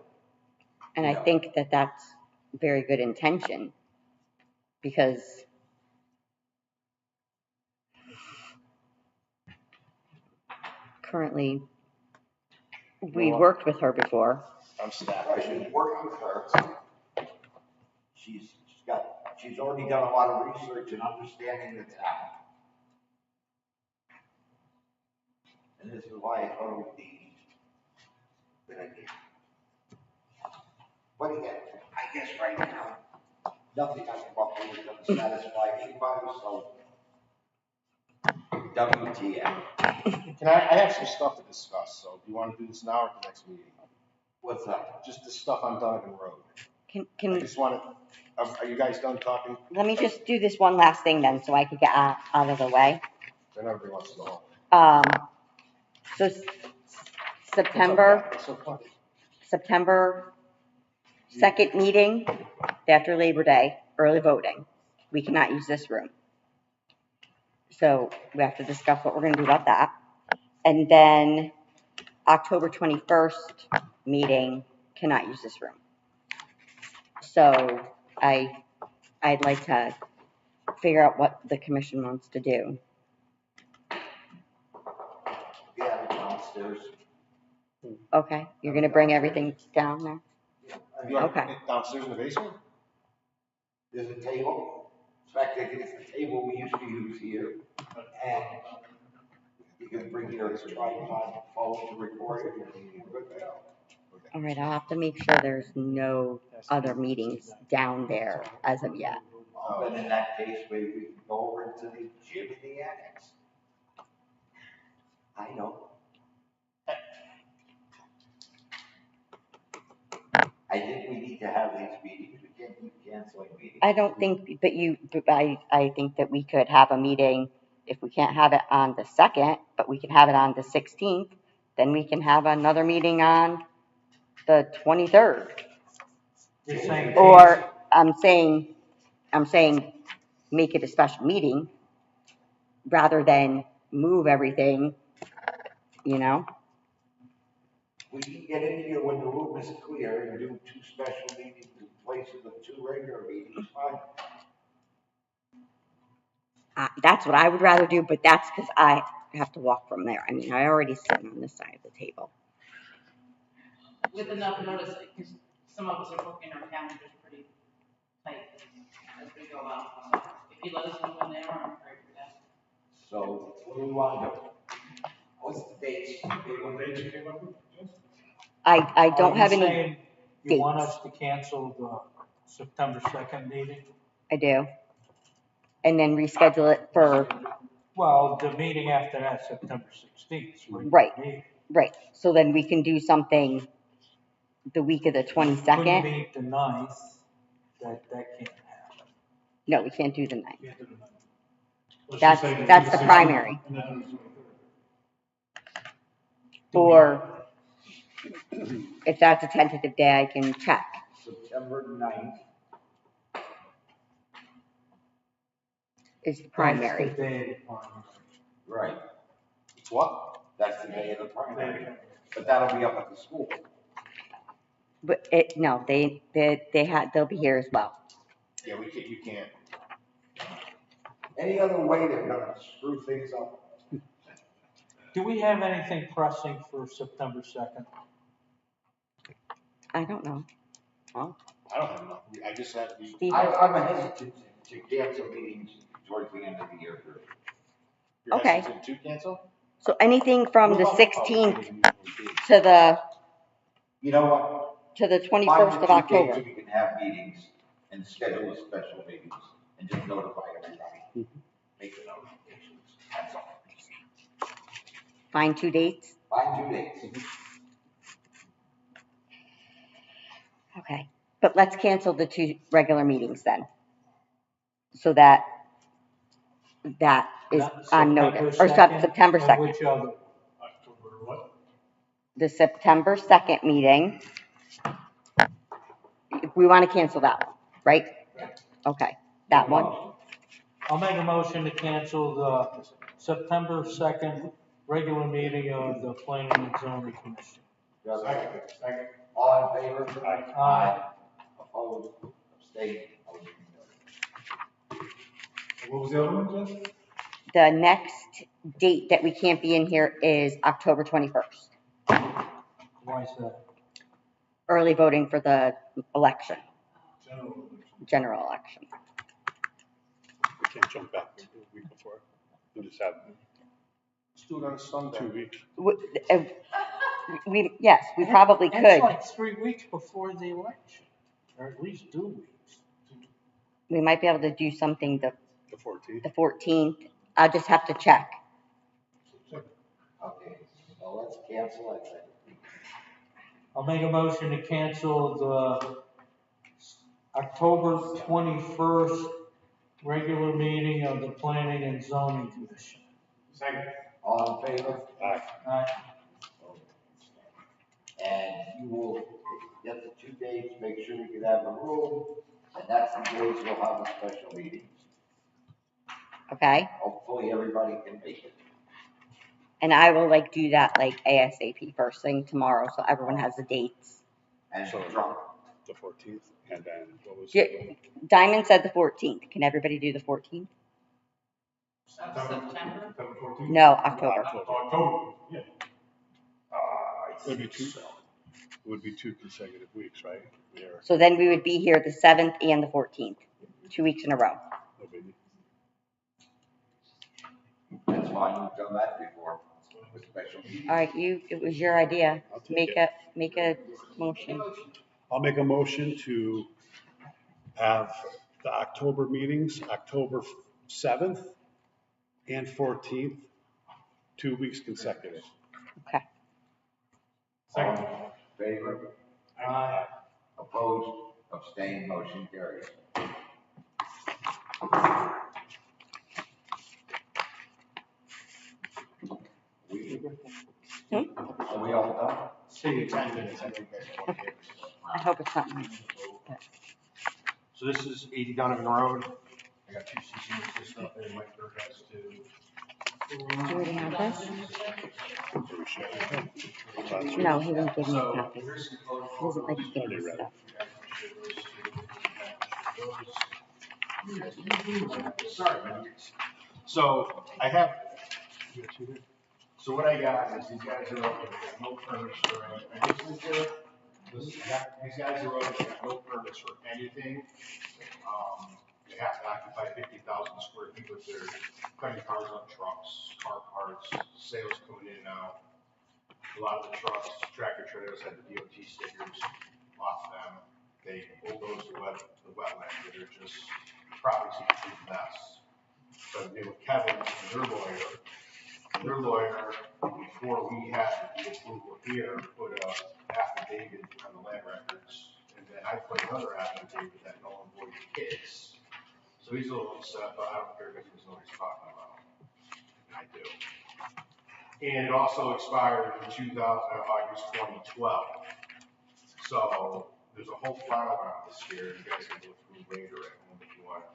Speaker 5: And I think that that's very good intention, because
Speaker 2: currently, we worked with her before.
Speaker 4: I'm staffed.
Speaker 1: Right, she's working with her. She's already done a lot of research and understanding the town. And this is why I thought it would be a good idea. But again, I guess right now, nothing I can come up with is going to satisfy anybody, so WTF.
Speaker 4: I have some stuff to discuss, so do you want to do this now or at the next meeting?
Speaker 1: What's that?
Speaker 4: Just the stuff on Donovan Road. I
Speaker 5: can,
Speaker 4: just want to, are you guys done talking?
Speaker 5: let me just do this one last thing then, so I could get out of the way.
Speaker 4: Then everybody wants to go home.
Speaker 5: So September,
Speaker 4: So funny.
Speaker 5: September 2nd meeting, after Labor Day, early voting. We cannot use this room. So we have to discuss what we're going to do about that. And then October 21st meeting, cannot use this room. So I'd like to figure out what the commission wants to do.
Speaker 1: Yeah, downstairs.
Speaker 5: Okay, you're going to bring everything down there?
Speaker 4: You want
Speaker 5: Okay.
Speaker 4: it downstairs in the basement?
Speaker 1: There's a table. In fact, it's the table we used to use here. And you can bring your tripod, phone to record it, and you're good to go.
Speaker 5: All right, I'll have to make sure there's no other meetings down there as of yet.
Speaker 1: But in that case, maybe we can go over into the gym in the annex. I know. I think we need to have these meetings. We can't keep canceling meetings.
Speaker 5: I don't think that I think that we could have a meeting, if we can't have it on the 2nd, but we can have it on the 16th, then we can have another meeting on the 23rd.
Speaker 3: You're saying
Speaker 5: Or I'm saying, make it a special meeting rather than move everything, you know?
Speaker 1: We can get in here when the room is clear and do 2 special meetings in place of the 2 regular meetings, fine.
Speaker 5: That's what I would rather do, but that's because I have to walk from there. I mean, I already sit on this side of the table.
Speaker 2: With enough notice, because some of us are booking our calendars pretty tight as we go out. So if you let us know when they are, I'm great for that.
Speaker 1: So what do we want to do? What's the dates?
Speaker 10: What dates you came up with?
Speaker 5: I don't have any
Speaker 3: saying you want
Speaker 5: dates.
Speaker 3: us to cancel the September 2nd meeting?
Speaker 5: I do. And then reschedule it for,
Speaker 3: Well, the meeting after that, September 16th. is regular
Speaker 5: Right.
Speaker 3: meeting.
Speaker 5: right, so then we can do something the week of the
Speaker 3: Couldn't
Speaker 5: 22nd.
Speaker 3: meet the 9th, that can't happen.
Speaker 5: No, we can't do the 9th.
Speaker 10: Can't do the ninth. Let's just say
Speaker 5: That's the
Speaker 10: 16th
Speaker 5: primary.
Speaker 10: And then on the 23rd.
Speaker 5: Or if that's a tentative day, I can check.
Speaker 1: September 9th.
Speaker 5: Is the
Speaker 3: That's
Speaker 5: primary.
Speaker 3: the day of the primary.
Speaker 1: Right.
Speaker 4: It's what?
Speaker 1: That's the day of the primary. But that'll be up at the school.
Speaker 5: But no, they'll be here as well.
Speaker 4: Yeah, you can't.
Speaker 1: Any other way they're gonna screw things up?
Speaker 3: Do we have anything pressing for September 2nd?
Speaker 5: I don't know.
Speaker 4: I don't have enough. I just had,
Speaker 5: Steve,
Speaker 1: I'm hesitant to cancel meetings towards the end of the year.
Speaker 4: you're
Speaker 5: Okay.
Speaker 4: hesitant to cancel?
Speaker 5: so anything from the
Speaker 4: What about
Speaker 5: 16th
Speaker 4: meeting?
Speaker 5: to the
Speaker 1: You know what?
Speaker 5: 21st of
Speaker 1: Find the 2 dates
Speaker 5: October.
Speaker 1: we can have meetings and schedule a special meetings and just notify everybody. Make the notifications. That's all.
Speaker 5: Find 2 dates.
Speaker 1: Find 2 dates.
Speaker 5: Okay, but let's cancel the 2 regular meetings then. So that is on notice, or September 2nd.
Speaker 3: Which other?
Speaker 10: October what?
Speaker 5: The September 2nd meeting. We want to cancel that one, right? Okay, that one.
Speaker 3: I'll make a motion to cancel the September 2nd regular meeting of the Planning and Zoning Commission.
Speaker 10: Second.
Speaker 1: All in favor?
Speaker 3: Aye.
Speaker 1: Opposed? Abstained?
Speaker 10: What was the other one, Jess?
Speaker 5: The next date that we can't be in here is October 21st.
Speaker 3: Why is that?
Speaker 5: Early voting for the election,
Speaker 10: General election.
Speaker 5: general election.
Speaker 11: We can't jump back a week before. We'll just have
Speaker 4: Let's do it on a Sunday.
Speaker 11: 2 weeks.
Speaker 5: Yes, we probably
Speaker 3: That's
Speaker 5: could.
Speaker 3: like 3 weeks before the election, or at least 2 weeks.
Speaker 5: We might be able to do something
Speaker 11: The 14th.
Speaker 5: the 14th. I'll just have to check.
Speaker 1: Okay, so let's cancel it.
Speaker 3: I'll make a motion to cancel the October 21st regular meeting of the Planning and Zoning Commission.
Speaker 10: Second.
Speaker 1: All in favor?
Speaker 3: Aye.
Speaker 1: And you will get the 2 dates, make sure we can have the room, and that's the days we'll have the special meetings.
Speaker 5: Okay,
Speaker 1: Hopefully, everybody can make it.
Speaker 5: and I will do that ASAP first thing tomorrow, so everyone has the dates.
Speaker 1: And
Speaker 11: So-
Speaker 1: drop.
Speaker 11: The 14th, and then what was
Speaker 5: Yeah.
Speaker 11: it?
Speaker 5: Diamond said the 14th. Can everybody do the 14th?
Speaker 2: September?
Speaker 10: September 14th?
Speaker 5: No, October.
Speaker 10: October, yeah.
Speaker 11: Maybe 2. would be 2 consecutive weeks, right? There.
Speaker 5: So then we would be here the 7th and the 14th, 2 weeks in a row.
Speaker 11: No biggie.
Speaker 1: That's fine, we've done that before, with special meetings.
Speaker 5: All right, it was your idea.
Speaker 11: I'll take
Speaker 5: Make a motion.
Speaker 11: I'll make a motion to have the October meetings, October 7th and 14th, 2 weeks consecutive.
Speaker 5: Okay.
Speaker 1: All in favor? Aye. Opposed, abstained, motion carries. Are we all done?
Speaker 4: See you 10 minutes, I think that's what it is.
Speaker 5: I hope it's not me.
Speaker 4: So this is 80 Donovan Road. I got 2 CCs just up there, Mike Burke has 2.
Speaker 5: Do you already have this?
Speaker 11: So we share.
Speaker 5: No, he didn't give me a
Speaker 4: So
Speaker 5: copy.
Speaker 4: here's some
Speaker 5: He
Speaker 4: photos.
Speaker 5: doesn't like to give me stuff.
Speaker 4: Sorry, man. So I have, so what I got is these guys are over there, no permits for anything. These guys are over there, no permits for anything. They have to occupy 50,000 square feet with their cutting cars on trucks, car parts, sales coming in and out. A lot of the trucks, tractor trailers have the DOT stickers off them. They bulldoze the wetland, they're just probably a complete mess. So they were Kevin and their lawyer, before we had the approval here, put a affidavit on the land records. And then I put another affidavit that no one voided his. So he's a little upset, but I don't care because he knows what he's talking about. And I do. And it also expired in August 2012. So there's a whole file around this here. You guys can go through later at home if you want to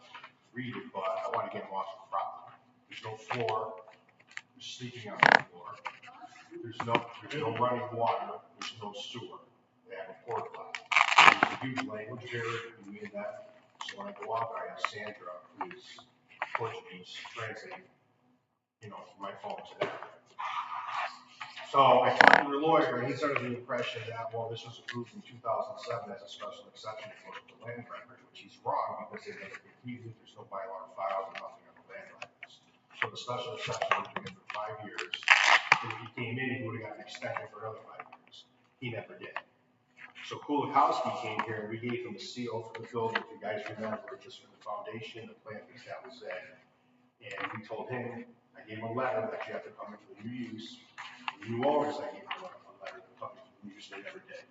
Speaker 4: read it, but I want to get them off the property. There's no floor. They're sleeping on the floor. There's no running water. There's no sewer. They have a porta potty. There's a huge language barrier between me and them. So when I go out, I have Sandra, who's Portuguese, translating, from my phone to them. So I talked to the lawyer, and he's under the impression that, well, this was approved in 2007 as a special exception for the land records, which he's wrong because they never completed. There's no bylaw files and nothing on the land records. So the special exception was given for 5 years. If he came in, he would have got an extension for another 5 years. He never did. So Kulikowski came here, and we gave him a seal for the building. If you guys remember, just for the foundation, the plantings, that was it. And we told him, I gave him a letter that you have to come in for the new use. New owners, I gave them a letter to come in for the new use. They never did.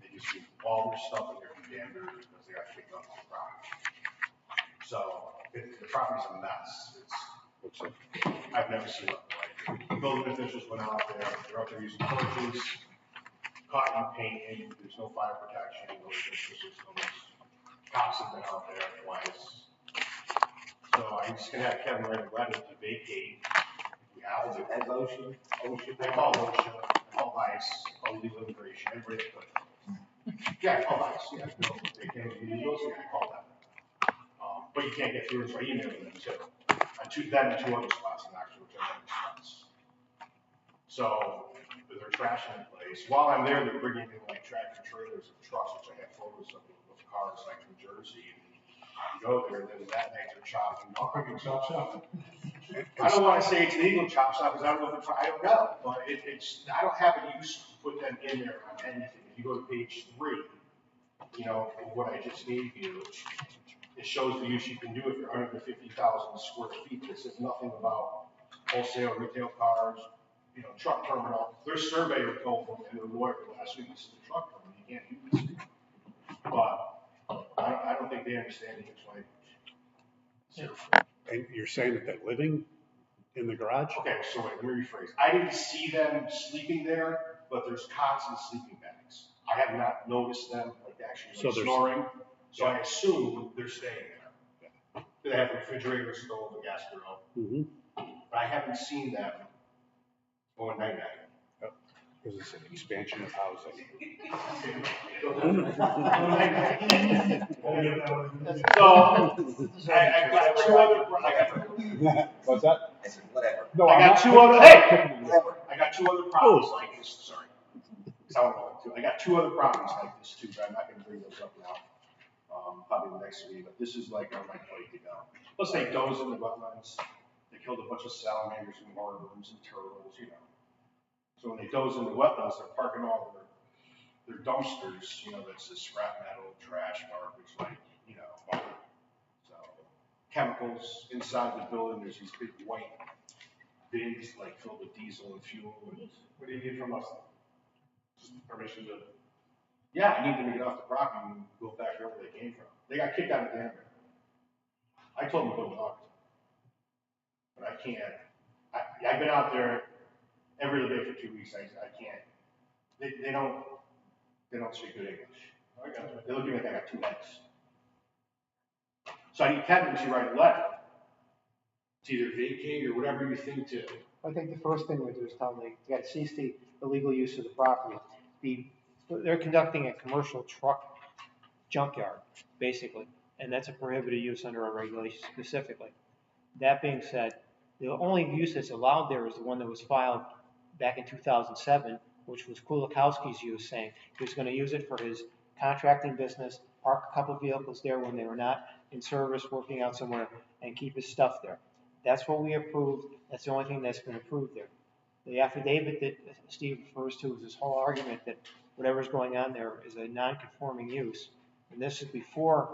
Speaker 4: They just leave all their stuff in there from Danbury because they got kicked off the property. So the property's a mess. I've never seen it like it. The building officials went out there. They're out there using torches, cotton painting. There's no fire protection. No cops have been out there twice. So I'm just gonna have Kevin write a letter to vacate.
Speaker 1: As OSHA,
Speaker 4: I call OSHA, I call ICE, I call legal immigration, everybody but yeah, I call ICE, yeah, no, they can't be legals, yeah, I call them. But you can't get through, so I email them too. That and 2 other spots in Oxford, which I don't spots. So they're trashing the place. While I'm there, they're bringing in like tractor trailers and trucks, which I have photos of cars like from Jersey. And you go there, and then that night they're chopping. Chop shop. I don't want to say it's legal chop shop because I don't know if I don't know, but it's I don't have a use to put them in there on anything. If you go to page 3, what I just gave you, it shows the use you can do if you're under the 50,000 square feet. This is nothing about wholesale, retail cars, truck terminal. Their surveyor told them and their lawyer last week, this is a truck terminal, you can't do this. But I don't think they understand the language.
Speaker 11: And you're saying that they're living in the garage?
Speaker 4: Okay, so wait, let me rephrase. I didn't see them sleeping there, but there's cots and sleeping bags. I have not noticed them actually snoring, so I assume they're staying there. They have a refrigerator, stove, a gas grill.
Speaker 11: Mm-hmm.
Speaker 4: But I haven't seen them going night-night.
Speaker 11: Because it's an expansion of housing.
Speaker 4: So, I got 2 other.
Speaker 11: What's that?
Speaker 1: I said, whatever.
Speaker 11: No,
Speaker 4: I
Speaker 11: I'm
Speaker 4: got
Speaker 11: not-
Speaker 4: 2 other. Hey, I got 2 other problems like this. Sorry. I got two other properties like this too, but I'm not gonna bring those up now. Probably the next meeting, but this is like on my plate to go. Plus they dozed in the wetlands, they killed a bunch of salamanders and worms and turtles, you know. So when they doze in the wetlands, they're parking all their dumpsters, you know, that's the scrap metal, trash, garbage, like, you know. So chemicals inside the building, there's these big white bins like filled with diesel and fuel. And
Speaker 10: What do you need from us? Just permission to,
Speaker 4: yeah, I need them to get off the property and go back wherever they came from. They got kicked out of Denver. I told them to go to August. But I can't. I've been out there every other day for 2 weeks. I can't. They don't speak good English.
Speaker 10: I got you.
Speaker 4: They look at me like I got two heads. So I need Kevin to write a letter. To either vacate or whatever you think to.
Speaker 6: I think the first thing we do is tell them they got to cease the illegal use of the property. They're conducting a commercial truck junkyard, basically, and that's a prohibited use under our regulations specifically. That being said, the only use that's allowed there is the one that was filed back in 2007, which was Kulikowski's use, saying he was going to use it for his contracting business, park a couple vehicles there when they were not in service, working out somewhere, and keep his stuff there. That's what we approved. That's the only thing that's been approved there. The affidavit that Steve refers to is this whole argument that whatever's going on there is a non-conforming use. And this is before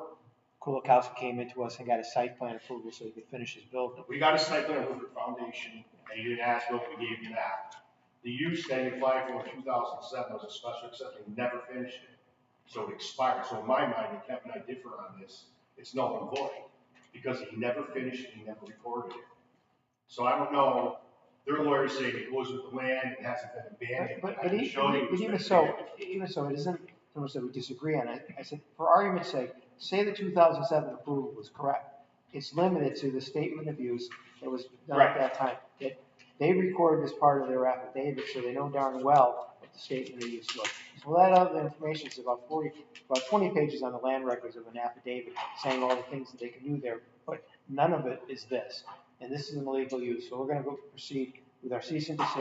Speaker 6: Kulikowski came into us and got a site plan approval so he could finish his building.
Speaker 4: We got a site plan approval for foundation, and you didn't ask what we gave you that. The use that you applied for in 2007 was a special exception, never finished it. So it expired. So in my mind, and Kevin and I differ on this, it's null and void. Because he never finished it, he never recorded it. So I don't know, their lawyers say it goes with the land, it hasn't been abandoned.
Speaker 6: But even so, it isn't so much that we disagree on it. I said, for argument's sake, say the 2007 approval was correct. It's limited to the statement of use that was done at that time. They recorded as part of their affidavit, so they know darn well what the statement of use was. So that other information is about 20 pages on the land records of an affidavit saying all the things that they can do there, but none of it is this. And this is an illegal use, so we're going to go proceed with our cease and desist.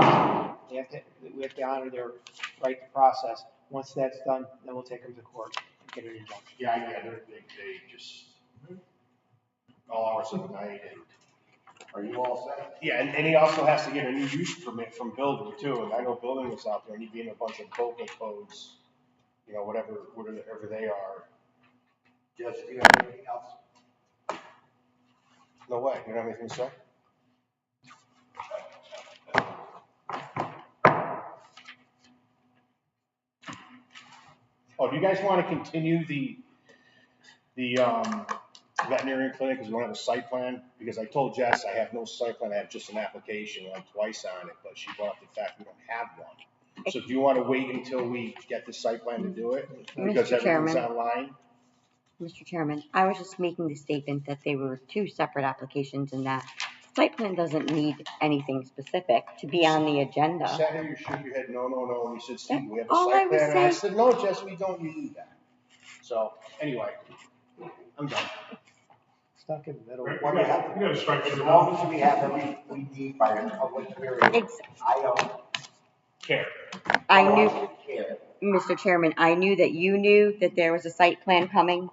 Speaker 6: We have to honor their right to process. Once that's done, then we'll take them to court and get an injunction.
Speaker 4: Yeah, they just all hours of the night. And
Speaker 1: Are you all set?
Speaker 4: yeah, and he also has to get a new use permit from building too. And I know building was out there, and he'd be in a bunch of BOPA codes, you know, whatever they are.
Speaker 1: Jess, do you have anything else?
Speaker 4: No way. You don't have anything to say? Oh, do you guys want to continue the veterinarian clinic because we don't have a site plan? Because I told Jess I have no site plan, I have just an application, like twice on it, but she brought up the fact we don't have one. So do you want to wait until we get the site plan to do it? Because
Speaker 5: Mr. Chairman.
Speaker 4: everything's online?
Speaker 5: Mr. Chairman, I was just making the statement that they were two separate applications and that site plan doesn't need anything specific to be on the agenda.
Speaker 4: You sat here, you shook your head, no, and you said, Steve, we have a
Speaker 5: All I
Speaker 4: site
Speaker 5: was
Speaker 4: plan. And I
Speaker 5: saying-
Speaker 4: said, no, Jess, we don't need that. So, anyway, I'm done.
Speaker 6: Stuck in the middle.
Speaker 10: we gotta strike
Speaker 1: As
Speaker 10: it
Speaker 1: long
Speaker 10: out.
Speaker 1: as we have everything we need by a public hearing, I don't
Speaker 10: Care.
Speaker 5: I knew,
Speaker 1: care.
Speaker 5: Mr. Chairman, I knew that you knew that there was a site plan coming.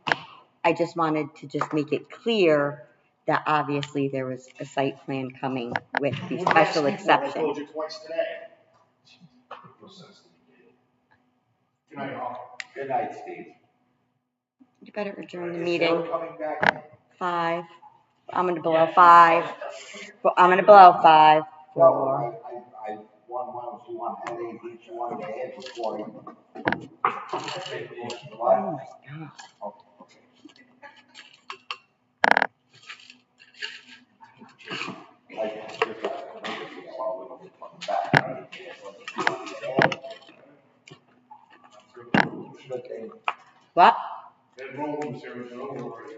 Speaker 5: I just wanted to just make it clear that obviously there was a site plan coming with the
Speaker 4: Well,
Speaker 5: special
Speaker 4: next week, I
Speaker 5: exception.
Speaker 4: told you twice today.
Speaker 10: Good night, all.
Speaker 1: Good night, Steve.
Speaker 5: You better adjourn the
Speaker 1: Is
Speaker 5: meeting.
Speaker 1: Sarah coming back?
Speaker 5: 5. I'm gonna blow 5. I'm gonna blow 5. 4.
Speaker 1: No, I want to want anything you wanted to add before you.
Speaker 5: Oh my God.
Speaker 1: Okay. I just got to come back.
Speaker 5: What?
Speaker 10: That roll, Sarah, is over already.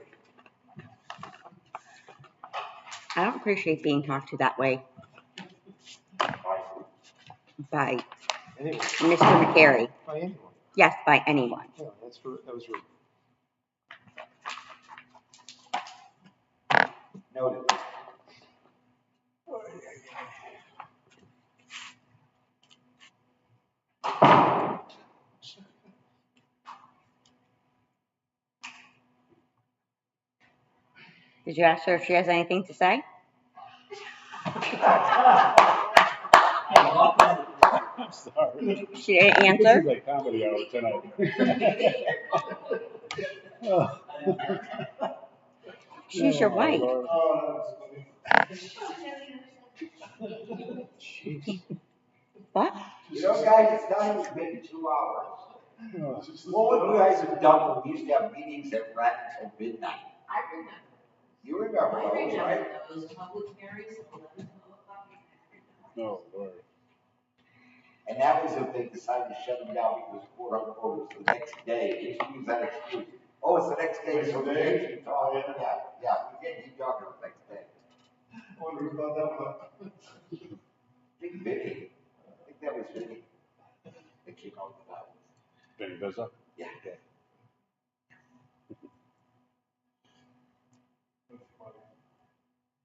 Speaker 5: I don't appreciate being talked to that way by
Speaker 6: Anyway,
Speaker 5: Mr. McCary.
Speaker 6: by anyone.
Speaker 5: Yes, by anyone.
Speaker 6: Yeah, that was rude.
Speaker 1: Noted.
Speaker 5: Did you ask her if she has anything to say?
Speaker 11: I'm sorry.
Speaker 5: She didn't
Speaker 11: This
Speaker 5: answer?
Speaker 11: is like comedy hour tonight.
Speaker 5: She's your wife. What?
Speaker 1: You know, guys, it's not even been 2 hours. What would you guys have done when we used to have meetings that ran until midnight?
Speaker 7: I remember.
Speaker 1: You remember
Speaker 7: I
Speaker 1: those,
Speaker 7: remember
Speaker 1: right?
Speaker 7: those public hearings, 11, 12 o'clock.
Speaker 11: Oh, Lord.
Speaker 1: And that was if they decided to shut them down because quote unquote it was the next day. They used to use that excuse. Oh, it's the next day, so the day you talk. Yeah, we can't keep talking the next day.
Speaker 10: Wonder about that one.
Speaker 1: I think Vinny. I think that was Vinny. That came out with that.
Speaker 11: Vinny Vizza?
Speaker 1: Yeah.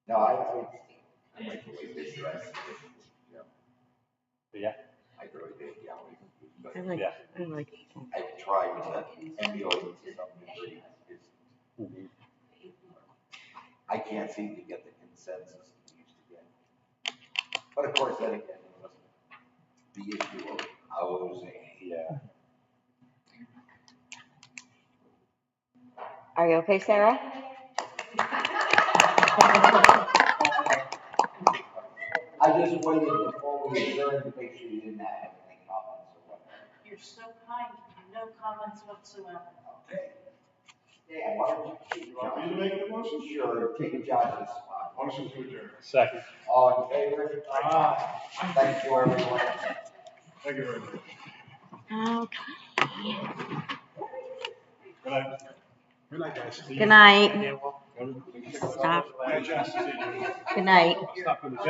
Speaker 1: No, I like the way they dress.
Speaker 11: Yeah.
Speaker 1: I really did, yeah.
Speaker 5: I like,
Speaker 11: Yeah.
Speaker 5: I like it.
Speaker 1: I tried to emulate some degree. I can't seem to get the consensus we used to get. But of course, that again was the issue of housing.
Speaker 11: Yeah.
Speaker 5: Are you okay, Sarah?
Speaker 1: I just waited before we adjourned to make sure you didn't have any comments or whatever.
Speaker 2: You're so kind, no comments whatsoever.
Speaker 1: Okay. Dan, why don't you take
Speaker 10: Want me to make the motion?
Speaker 1: Sure, take Josh's spot.
Speaker 10: Motion to adjourn.
Speaker 11: Second.
Speaker 1: All in favor? Thank you, everyone.
Speaker 10: Thank you very much.
Speaker 5: Okay.
Speaker 10: Good night.
Speaker 11: Good night, guys.
Speaker 5: Good night.
Speaker 10: Thank you.
Speaker 5: Stop.
Speaker 11: Good night, Jess.
Speaker 5: Good night.
Speaker 11: Stop in the